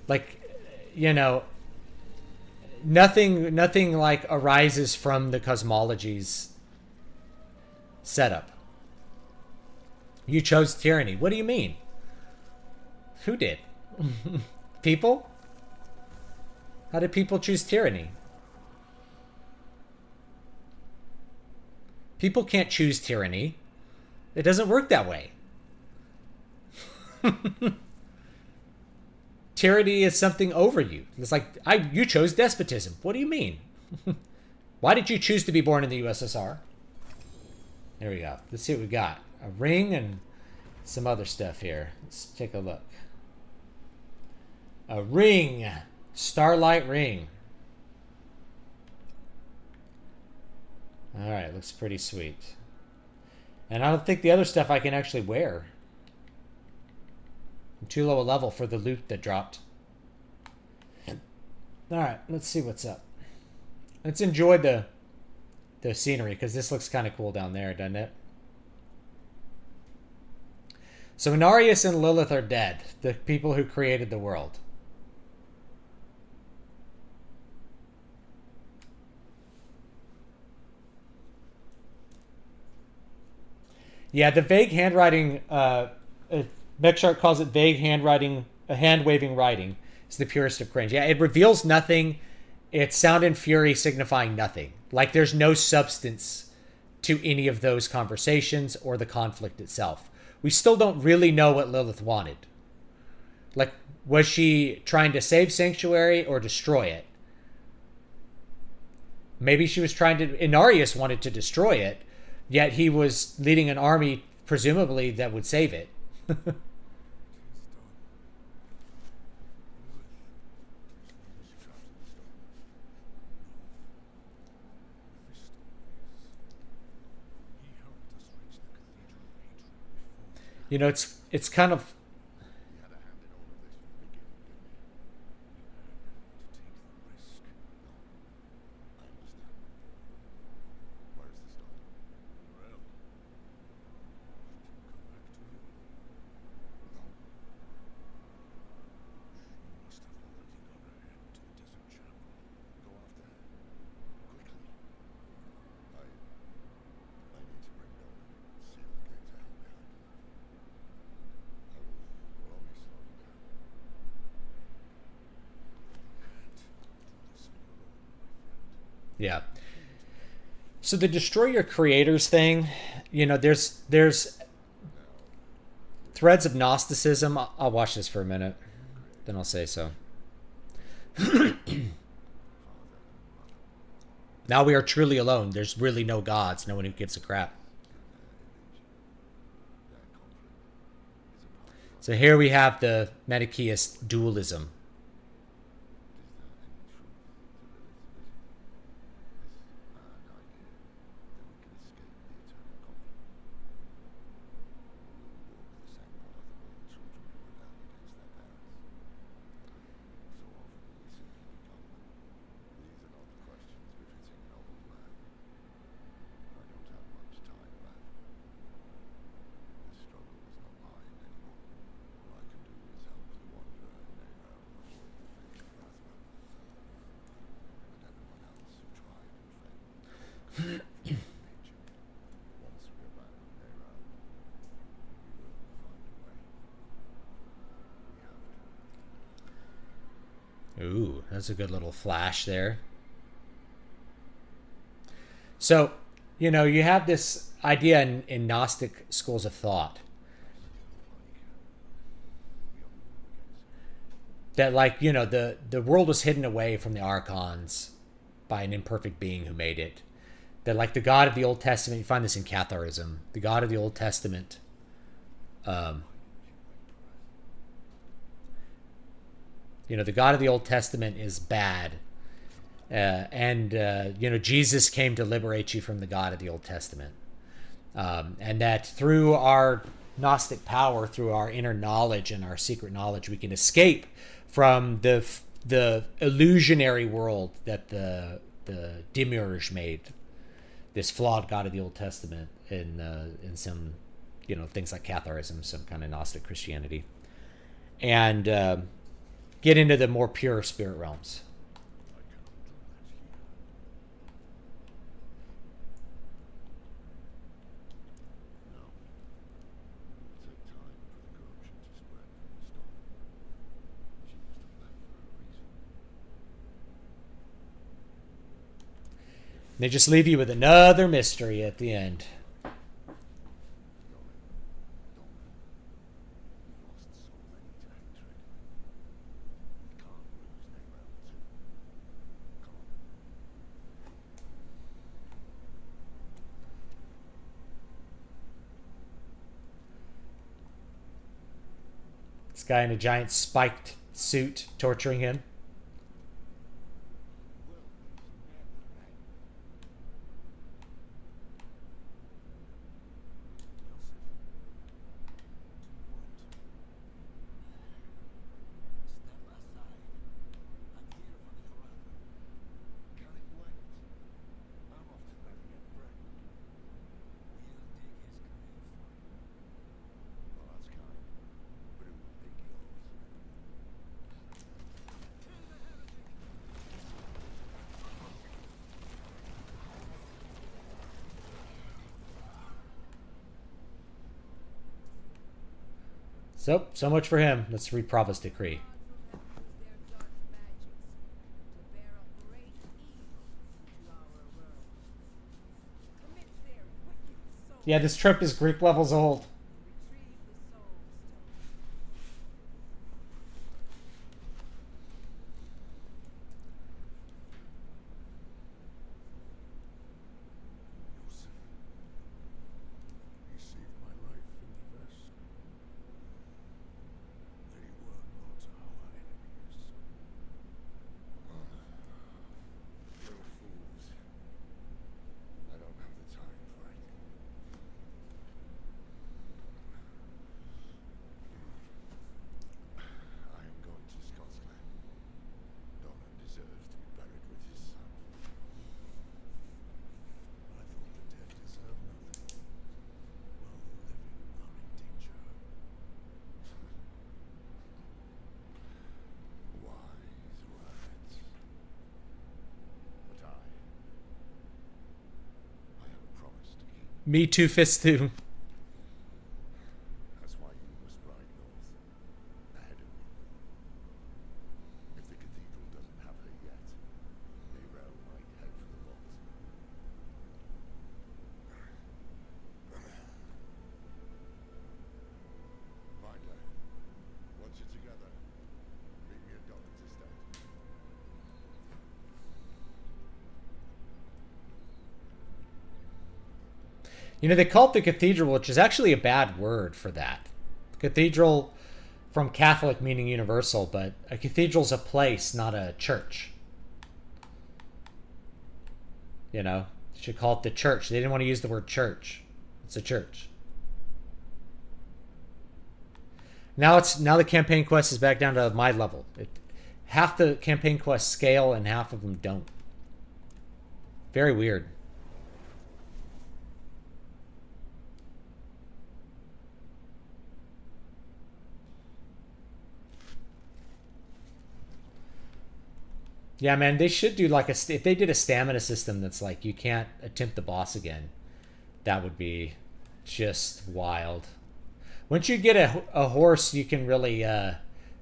Like, you know, nothing like arises from the cosmology's setup. You chose tyranny. What do you mean? Who did? People? How did people choose tyranny? People can't choose tyranny. It doesn't work that way. Tyranny is something over you. It's like, you chose despotism. What do you mean? Why did you choose to be born in the USSR? There we go. Let's see what we got. A ring and some other stuff here. Let's take a look. A ring. Starlight ring. Alright, looks pretty sweet. And I don't think the other stuff I can actually wear. I'm too low a level for the loot that dropped. Alright, let's see what's up. Let's enjoy the scenery, because this looks kind of cool down there, doesn't it? So Inarius and Lilith are dead. The people who created the world. Yeah, the vague handwriting, Beckshark calls it vague handwriting, hand-waving writing. It's the purest of cringe. Yeah, it reveals nothing. It's sound and fury signifying nothing. Like, there's no substance to any of those conversations or the conflict itself. We still don't really know what Lilith wanted. Like, was she trying to save Sanctuary or destroy it? Maybe she was trying to... Inarius wanted to destroy it, yet he was leading an army, presumably, that would save it. You know, it's kind of Yeah. So the destroy your creators thing, there's threads of Gnosticism. I'll watch this for a minute, then I'll say so. Now we are truly alone. There's really no gods. No one who gives a crap. So here we have the Manichaeist dualism. Ooh, that's a good little flash there. So, you have this idea in Gnostic schools of thought that, like, the world was hidden away from the archons by an imperfect being who made it. That, like, the God of the Old Testament, you find this in Catharism, the God of the Old Testament, the God of the Old Testament is bad. And Jesus came to liberate you from the God of the Old Testament. And that through our Gnostic power, through our inner knowledge and our secret knowledge, we can escape from the illusionary world that the Demiurge made, this flawed God of the Old Testament, in some things like Catharism, some kind of Gnostic Christianity, and get into the more pure spirit realms. They just leave you with another mystery at the end. This guy in a giant spiked suit torturing him. So much for him. Let's read Provost Decree. Yeah, this trip is Greek levels old. Me too, fist too. That's why you must ride north, ahead of me. If the cathedral doesn't have her yet, Nero might head for the You know, they call it the cathedral, which is actually a bad word for that. Cathedral from Catholic meaning universal, but a cathedral's a place, not a church. You know, you should call it the church. They didn't want to use the word church. It's a church. Now the campaign quest is back down to my level. Half the campaign quests scale and half of them don't. Very weird. Yeah, man, they should do like if they did a stamina system that's like you can't attempt the boss again, that would be just wild. Once you get a horse, you can really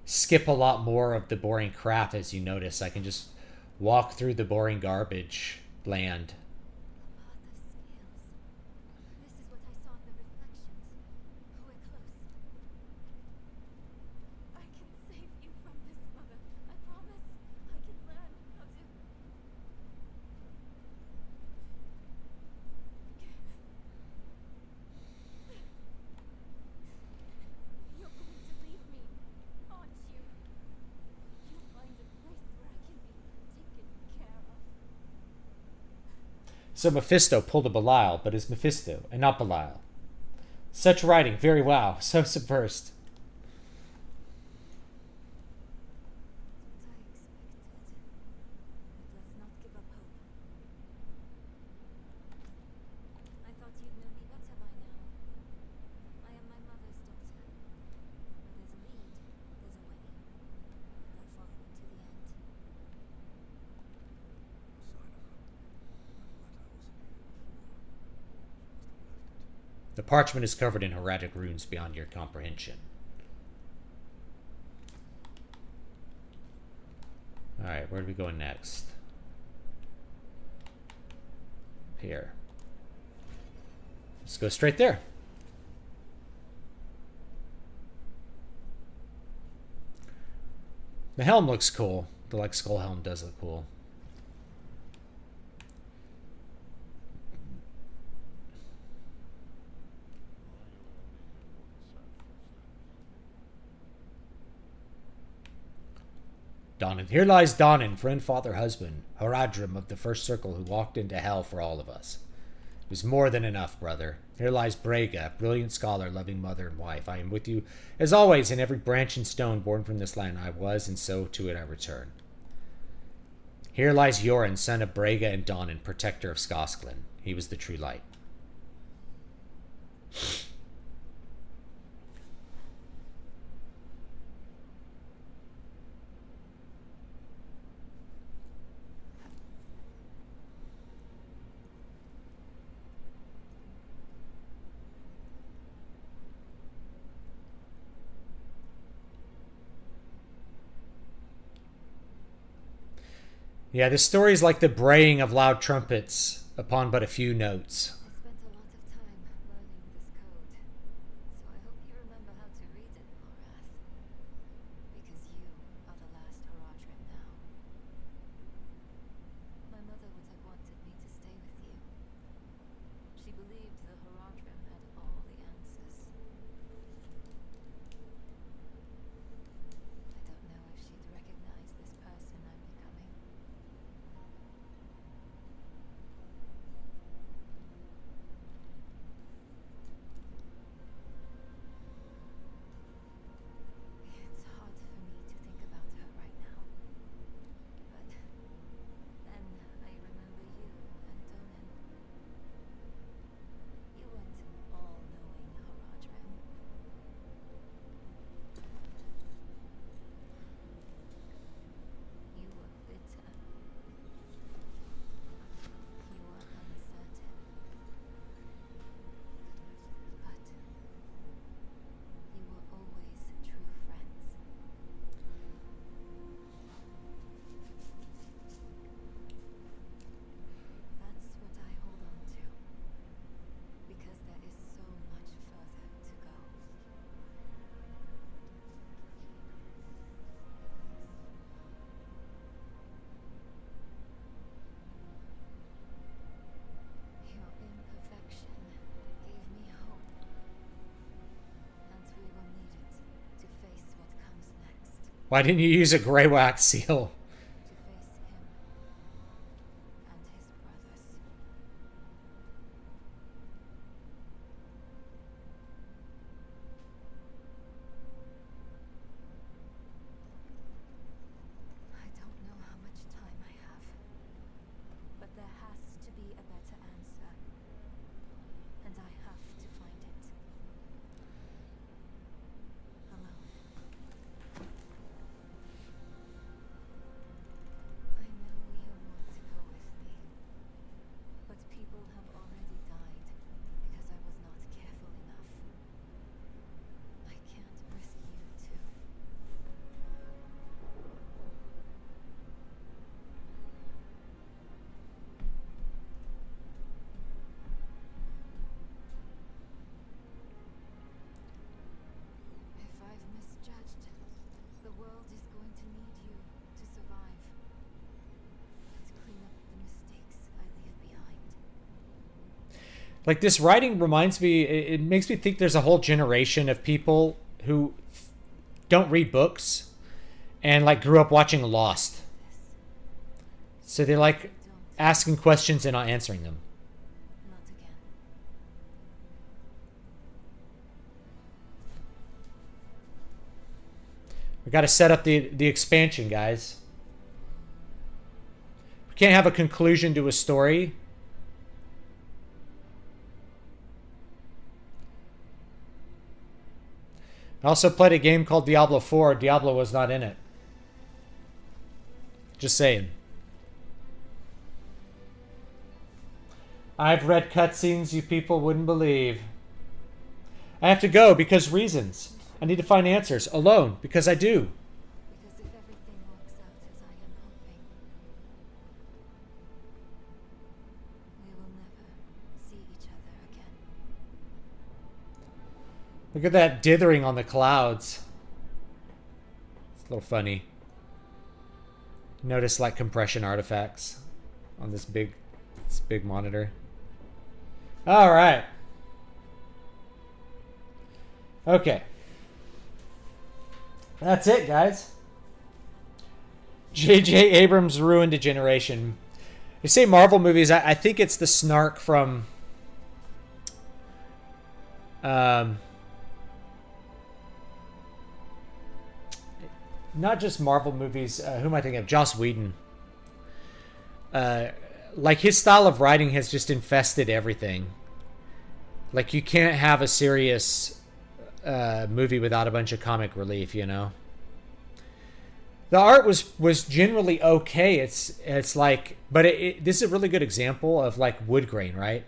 skip a lot more of the boring crap, as you notice. I can just walk through the boring garbage land. This is what I saw in the reflections. We're close. I can save you from this, Mother. I promise. I can learn how to. You're going to leave me, aren't you? You'll find a place where I can be taken care of. So Mephisto pulled a Belial, but it's Mephisto and not Belial. Such writing, very wow, so subversed. What I expected. But let's not give up hope. I thought you'd know me better by now. I am my mother's daughter. Where there's a lead, there's a way. And I'll follow it to the end. The parchment is covered in hieratic runes beyond your comprehension. Alright, where do we go next? Here. Let's go straight there. The helm looks cool. The like skull helm does look cool. Donan. Here lies Donan, friend, father, husband, Haradrim of the first circle who walked into hell for all of us. It was more than enough, brother. Here lies Brega, brilliant scholar, loving mother and wife. I am with you, as always, in every branch and stone born from this land I was, and so to it I return. Here lies Yoren, son of Brega and Donan, protector of Skosklin. He was the true light. Yeah, this story is like the braying of loud trumpets upon but a few notes. I spent a lot of time learning this code, so I hope you remember how to read it, Morath. Because you are the last Haradrim now. My mother would have wanted me to stay with you. She believed the Haradrim had all the answers. I don't know if she'd recognize this person I'm becoming. Why didn't you use a gray wax seal? to face him and his brothers. I don't know how much time I have, but there has to be a better answer, and I have to find it. Alone. I know he'll want to go with me, but people have already died because I was not careful enough. I can't risk you too. If I've misjudged, the world is going to need you to survive and clean up the mistakes I leave behind. Like, this writing reminds me, it makes me think there's a whole generation of people who don't read books and like grew up watching Lost. So they like Don't. asking questions and not answering them. Not again. We got to set up the expansion, guys. We can't have a conclusion to a story. I also played a game called Diablo IV. Diablo was not in it. Just saying. I've read cutscenes you people wouldn't believe. I have to go because reasons. I need to find answers alone because I do. Because if everything works out as I am hoping, we will never see each other again. Look at that dithering on the clouds. It's a little funny. Notice like compression artifacts on this big monitor. All right. Okay. That's it, guys. J.J. Abrams ruined a generation. You say Marvel movies, I think it's the snark from not just Marvel movies. Who am I thinking of? Joss Whedon. Like, his style of writing has just infested everything. Like, you can't have a serious movie without a bunch of comic relief, you know. The art was generally okay. It's like, but this is a really good example of like wood grain, right?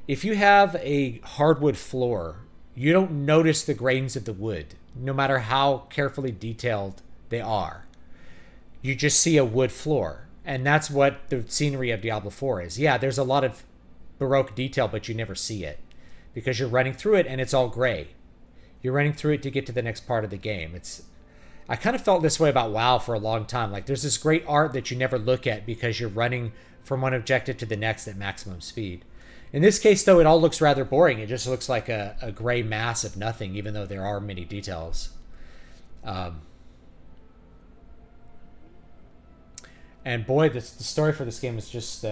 If you have a hardwood floor, you don't notice the grains of the wood, no matter how carefully detailed they are. You just see a wood floor, and that's what the scenery of Diablo IV is. Yeah, there's a lot of Baroque detail, but you never see it because you're running through it and it's all gray. You're running through it to get to the next part of the game. I kind of felt this way about WoW for a long time. Like, there's this great art that you never look at because you're running from one objective to the next at maximum speed. In this case, though, it all looks rather boring. It just looks like a gray mass of nothing, even though there are many details. And boy, the story for this game is just...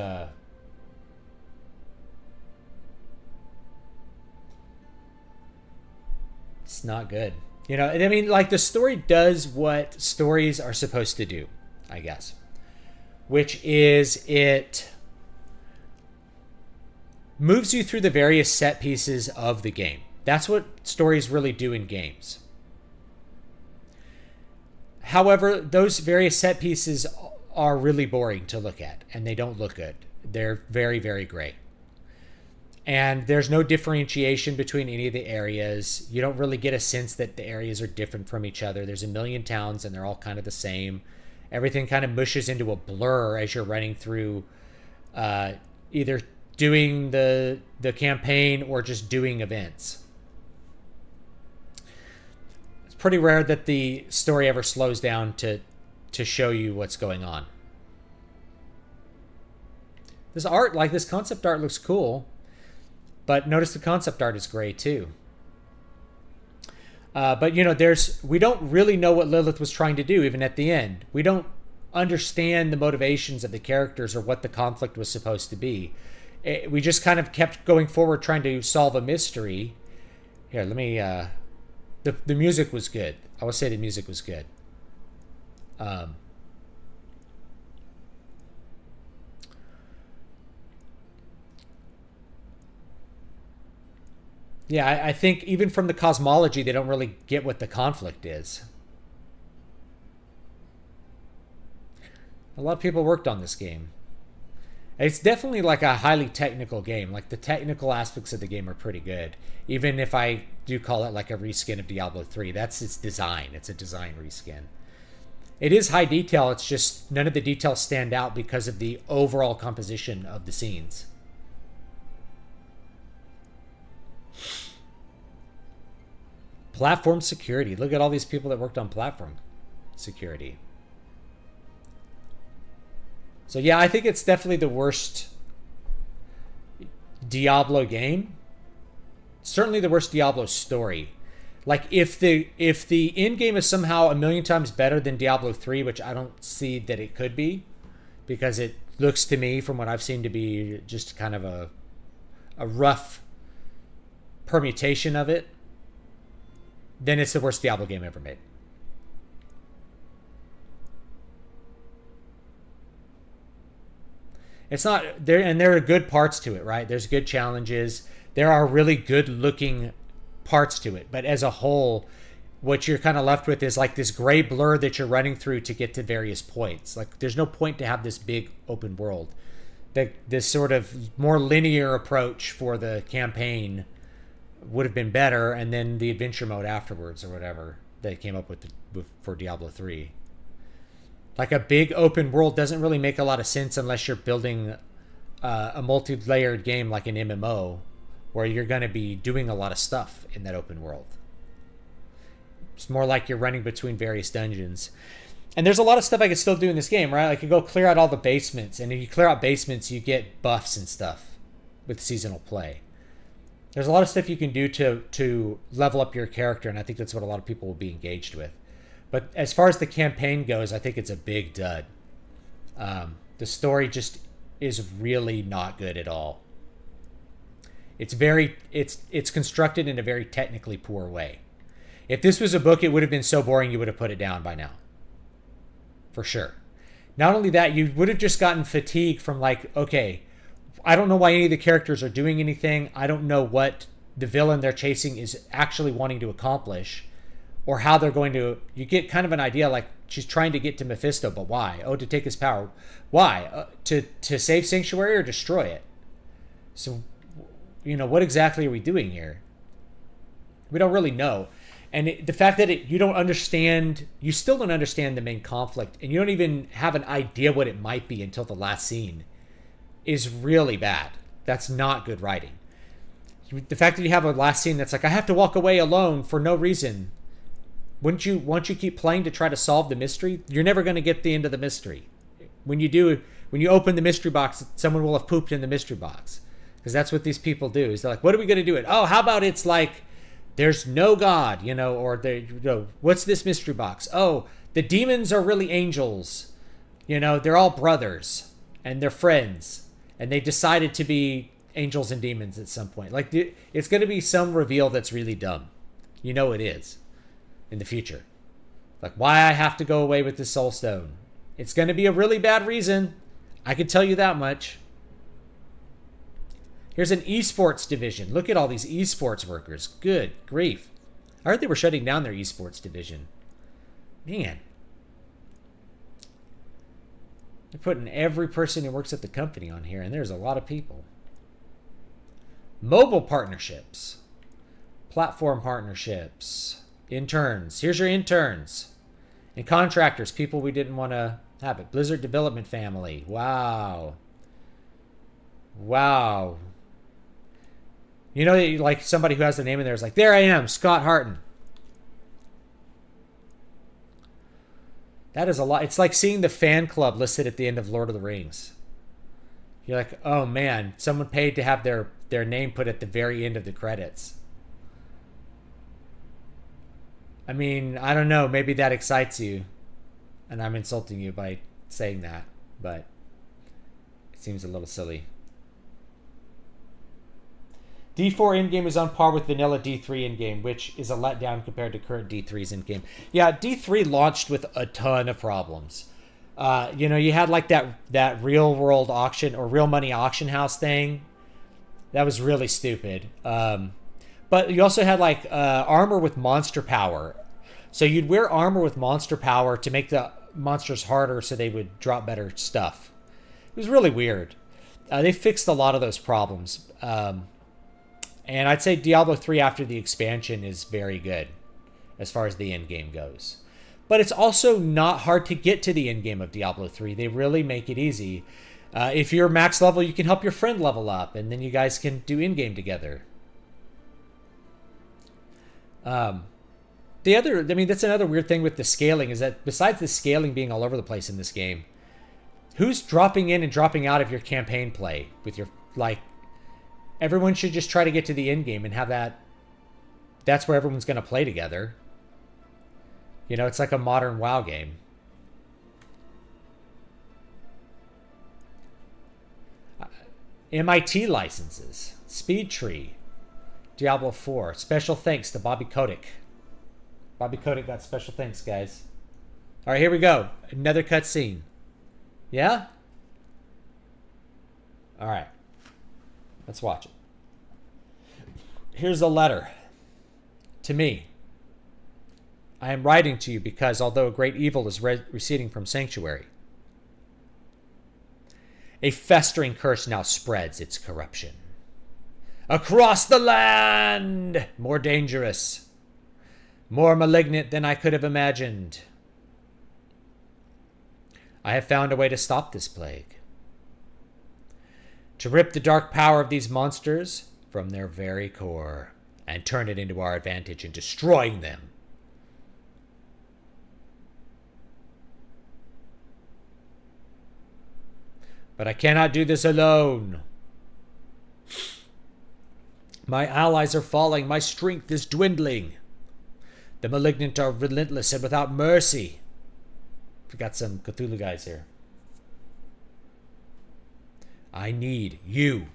it's not good. You know, I mean, like, the story does what stories are supposed to do, I guess. Which is it moves you through the various set pieces of the game. That's what stories really do in games. However, those various set pieces are really boring to look at, and they don't look good. They're very, very gray. And there's no differentiation between any of the areas. You don't really get a sense that the areas are different from each other. There's a million towns, and they're all kind of the same. Everything kind of mushes into a blur as you're running through either doing the campaign or just doing events. It's pretty rare that the story ever slows down to show you what's going on. This art, like this concept art, looks cool. But notice the concept art is gray too. But we don't really know what Lilith was trying to do, even at the end. We don't understand the motivations of the characters or what the conflict was supposed to be. We just kind of kept going forward trying to solve a mystery. Here, let me... The music was good. I would say the music was good. Yeah, I think even from the cosmology, they don't really get what the conflict is. A lot of people worked on this game. It's definitely like a highly technical game. Like the technical aspects of the game are pretty good. Even if I do call it like a reskin of Diablo 3, that's its design. It's a design reskin. It is high detail. It's just none of the details stand out because of the overall composition of the scenes. Platform security. Look at all these people that worked on platform security. So yeah, I think it's definitely the worst Diablo game. Certainly the worst Diablo story. Like if the end game is somehow a million times better than Diablo 3, which I don't see that it could be, because it looks to me from what I've seen to be just kind of a rough permutation of it, then it's the worst Diablo game ever made. It's not there, and there are good parts to it, right? There's good challenges. There are really good looking parts to it, but as a whole, what you're kind of left with is like this gray blur that you're running through to get to various points. Like there's no point to have this big open world. This sort of more linear approach for the campaign would have been better, and then the adventure mode afterwards or whatever they came up with for Diablo 3. Like a big open world doesn't really make a lot of sense unless you're building a multi-layered game like an MMO, where you're going to be doing a lot of stuff in that open world. It's more like you're running between various dungeons. And there's a lot of stuff I could still do in this game, right? Like you go clear out all the basements, and if you clear out basements, you get buffs and stuff with seasonal play. There's a lot of stuff you can do to level up your character, and I think that's what a lot of people will be engaged with. But as far as the campaign goes, I think it's a big dud. The story just is really not good at all. It's constructed in a very technically poor way. If this was a book, it would have been so boring you would have put it down by now. For sure. Not only that, you would have just gotten fatigued from like, okay, I don't know why any of the characters are doing anything. I don't know what the villain they're chasing is actually wanting to accomplish, or how they're going to... You get kind of an idea, like she's trying to get to Mephisto, but why? Oh, to take his power. Why? To save Sanctuary or destroy it? So, what exactly are we doing here? We don't really know. And the fact that you don't understand... You still don't understand the main conflict, and you don't even have an idea what it might be until the last scene, is really bad. That's not good writing. The fact that you have a last scene that's like, I have to walk away alone for no reason... Once you keep playing to try to solve the mystery, you're never going to get the end of the mystery. When you open the mystery box, someone will have pooped in the mystery box. Because that's what these people do. Is they're like, what are we going to do it? Oh, how about it's like, there's no God, or what's this mystery box? Oh, the demons are really angels. They're all brothers and they're friends. And they decided to be angels and demons at some point. Like, it's going to be some reveal that's really dumb. It is. In the future. Like, why I have to go away with this soul stone. It's going to be a really bad reason. I can tell you that much. Here's an esports division. Look at all these esports workers. Good grief. I heard they were shutting down their esports division. Man. They're putting every person who works at the company on here, and there's a lot of people. Mobile partnerships. Platform partnerships. Interns. Here's your interns. And contractors. People we didn't want to have it. Blizzard Development Family. Wow. Wow. Like somebody who has the name in there is like, there I am, Scott Harton. That is a lot. It's like seeing the fan club listed at the end of Lord of the Rings. You're like, oh man, someone paid to have their name put at the very end of the credits. I mean, I don't know. Maybe that excites you, and I'm insulting you by saying that, but it seems a little silly. D4 in-game is on par with vanilla D3 in-game, which is a letdown compared to current D3's in-game. Yeah, D3 launched with a ton of problems. You had like that real world auction or real money auction house thing. That was really stupid. But you also had like armor with monster power. So you'd wear armor with monster power to make the monsters harder so they would drop better stuff. It was really weird. They fixed a lot of those problems. And I'd say Diablo 3 after the expansion is very good as far as the end game goes. But it's also not hard to get to the end game of Diablo 3. They really make it easy. If you're max level, you can help your friend level up, and then you guys can do in-game together. That's another weird thing with the scaling, is that besides the scaling being all over the place in this game, who's dropping in and dropping out of your campaign play with your, like, everyone should just try to get to the end game and have that's where everyone's going to play together. It's like a modern WoW game. MIT licenses. Speed Tree. Diablo 4. Special thanks to Bobby Kotick. Bobby Kotick got special thanks, guys. All right, here we go. Another cutscene. Yeah? All right. Let's watch it. Here's a letter. To me. I am writing to you because, although a great evil is receding from Sanctuary, a festering curse now spreads its corruption. Across the land! More dangerous. More malignant than I could have imagined. I have found a way to stop this plague. To rip the dark power of these monsters from their very core and turn it into our advantage in destroying them. But I cannot do this alone. My allies are falling. My strength is dwindling. The malignant are relentless and without mercy. We got some Cthulhu guys here. I need you.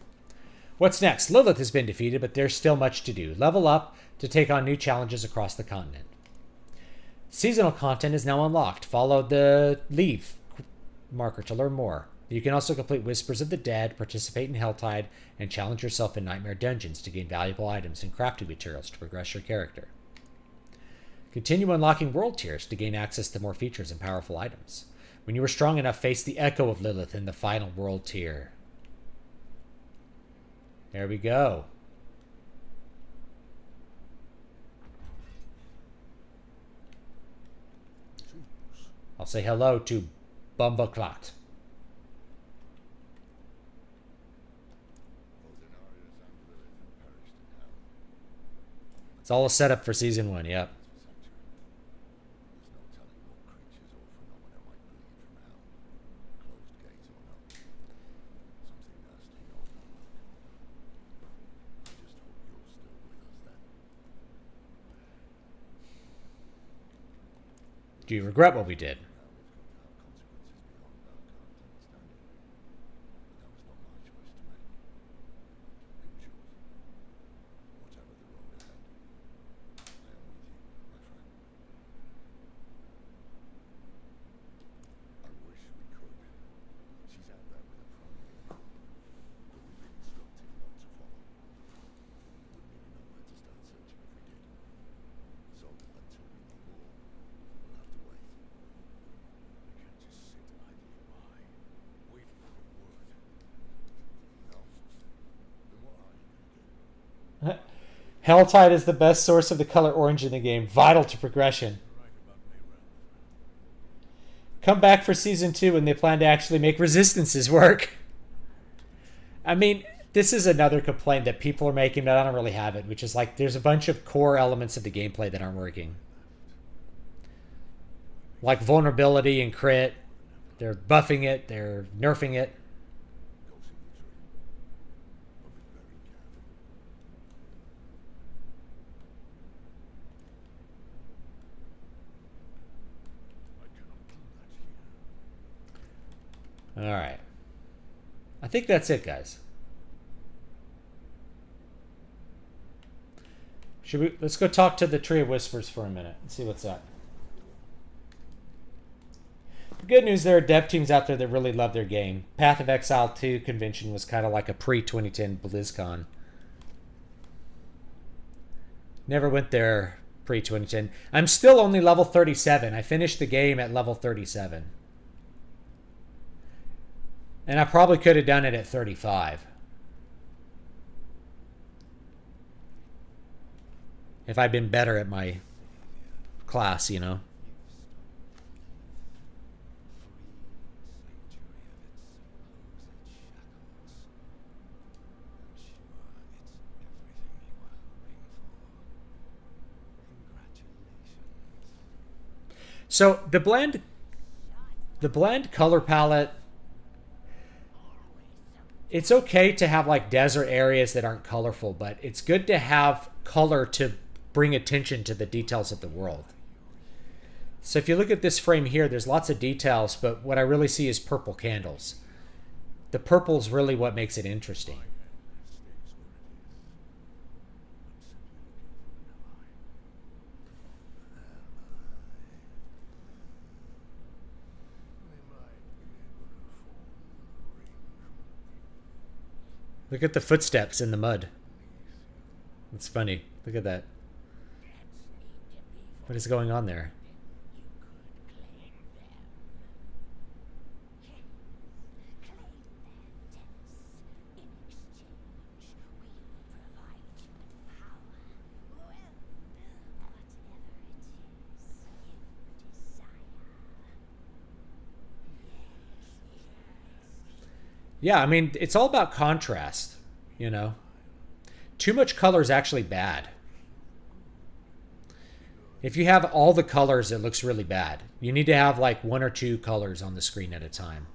What's next? Lilith has been defeated, but there's still much to do. Level up to take on new challenges across the continent. Seasonal content is now unlocked. Follow the leave marker to learn more. You can also complete Whispers of the Dead, participate in Helltide, and challenge yourself in Nightmare Dungeons to gain valuable items and crafting materials to progress your character. Continue unlocking world tiers to gain access to more features and powerful items. When you are strong enough, face the Echo of Lilith in the final world tier. There we go. I'll say hello to Bumbleclot. It's all a setup for season 1, yep. Do you regret what we did? Helltide is the best source of the color orange in the game, vital to progression. Come back for season 2 and they plan to actually make resistances work. I mean, this is another complaint that people are making, but I don't really have it, which is like there's a bunch of core elements of the gameplay that aren't working. Like vulnerability and crit. They're buffing it, they're nerfing it. All right. I think that's it, guys. Let's go talk to the Tree of Whispers for a minute and see what's up. The good news, there are dev teams out there that really love their game. Path of Exile 2 convention was kind of like a pre-2010 BlizzCon. Never went there pre-2010. I'm still only level 37. I finished the game at level 37. And I probably could have done it at 35. If I'd been better at my class, you know. So the blend color palette, it's okay to have like desert areas that aren't colorful, but it's good to have color to bring attention to the details of the world. So if you look at this frame here, there's lots of details, but what I really see is purple candles. The purple is really what makes it interesting. Look at the footsteps in the mud. It's funny. Look at that. What is going on there? Yeah, I mean, it's all about contrast, you know. Too much color is actually bad. If you have all the colors, it looks really bad. You need to have like one or two colors on the screen at a time.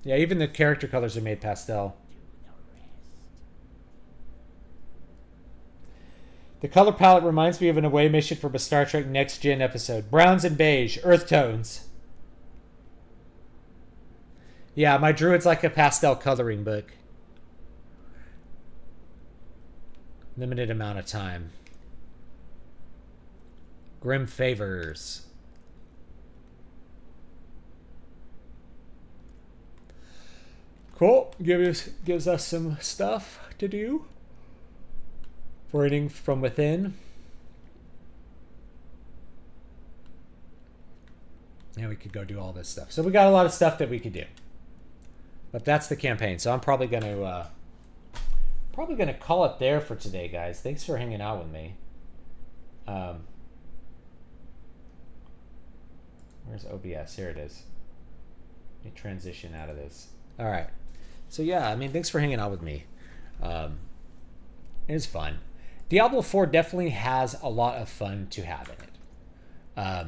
Yeah, even the character colors are made pastel. The color palette reminds me of an away mission from a Star Trek Next Gen episode. Browns and beige, earth tones. Yeah, my Druid's like a pastel coloring book. Limited amount of time. Grim Favors. Cool. Gives us some stuff to do. Wording from within. Yeah, we could go do all this stuff. So we got a lot of stuff that we could do. But that's the campaign. So I'm probably gonna call it there for today, guys. Thanks for hanging out with me. Where's OBS? Here it is. Let me transition out of this. All right. So yeah, I mean, thanks for hanging out with me. It was fun. Diablo 4 definitely has a lot of fun to have in it.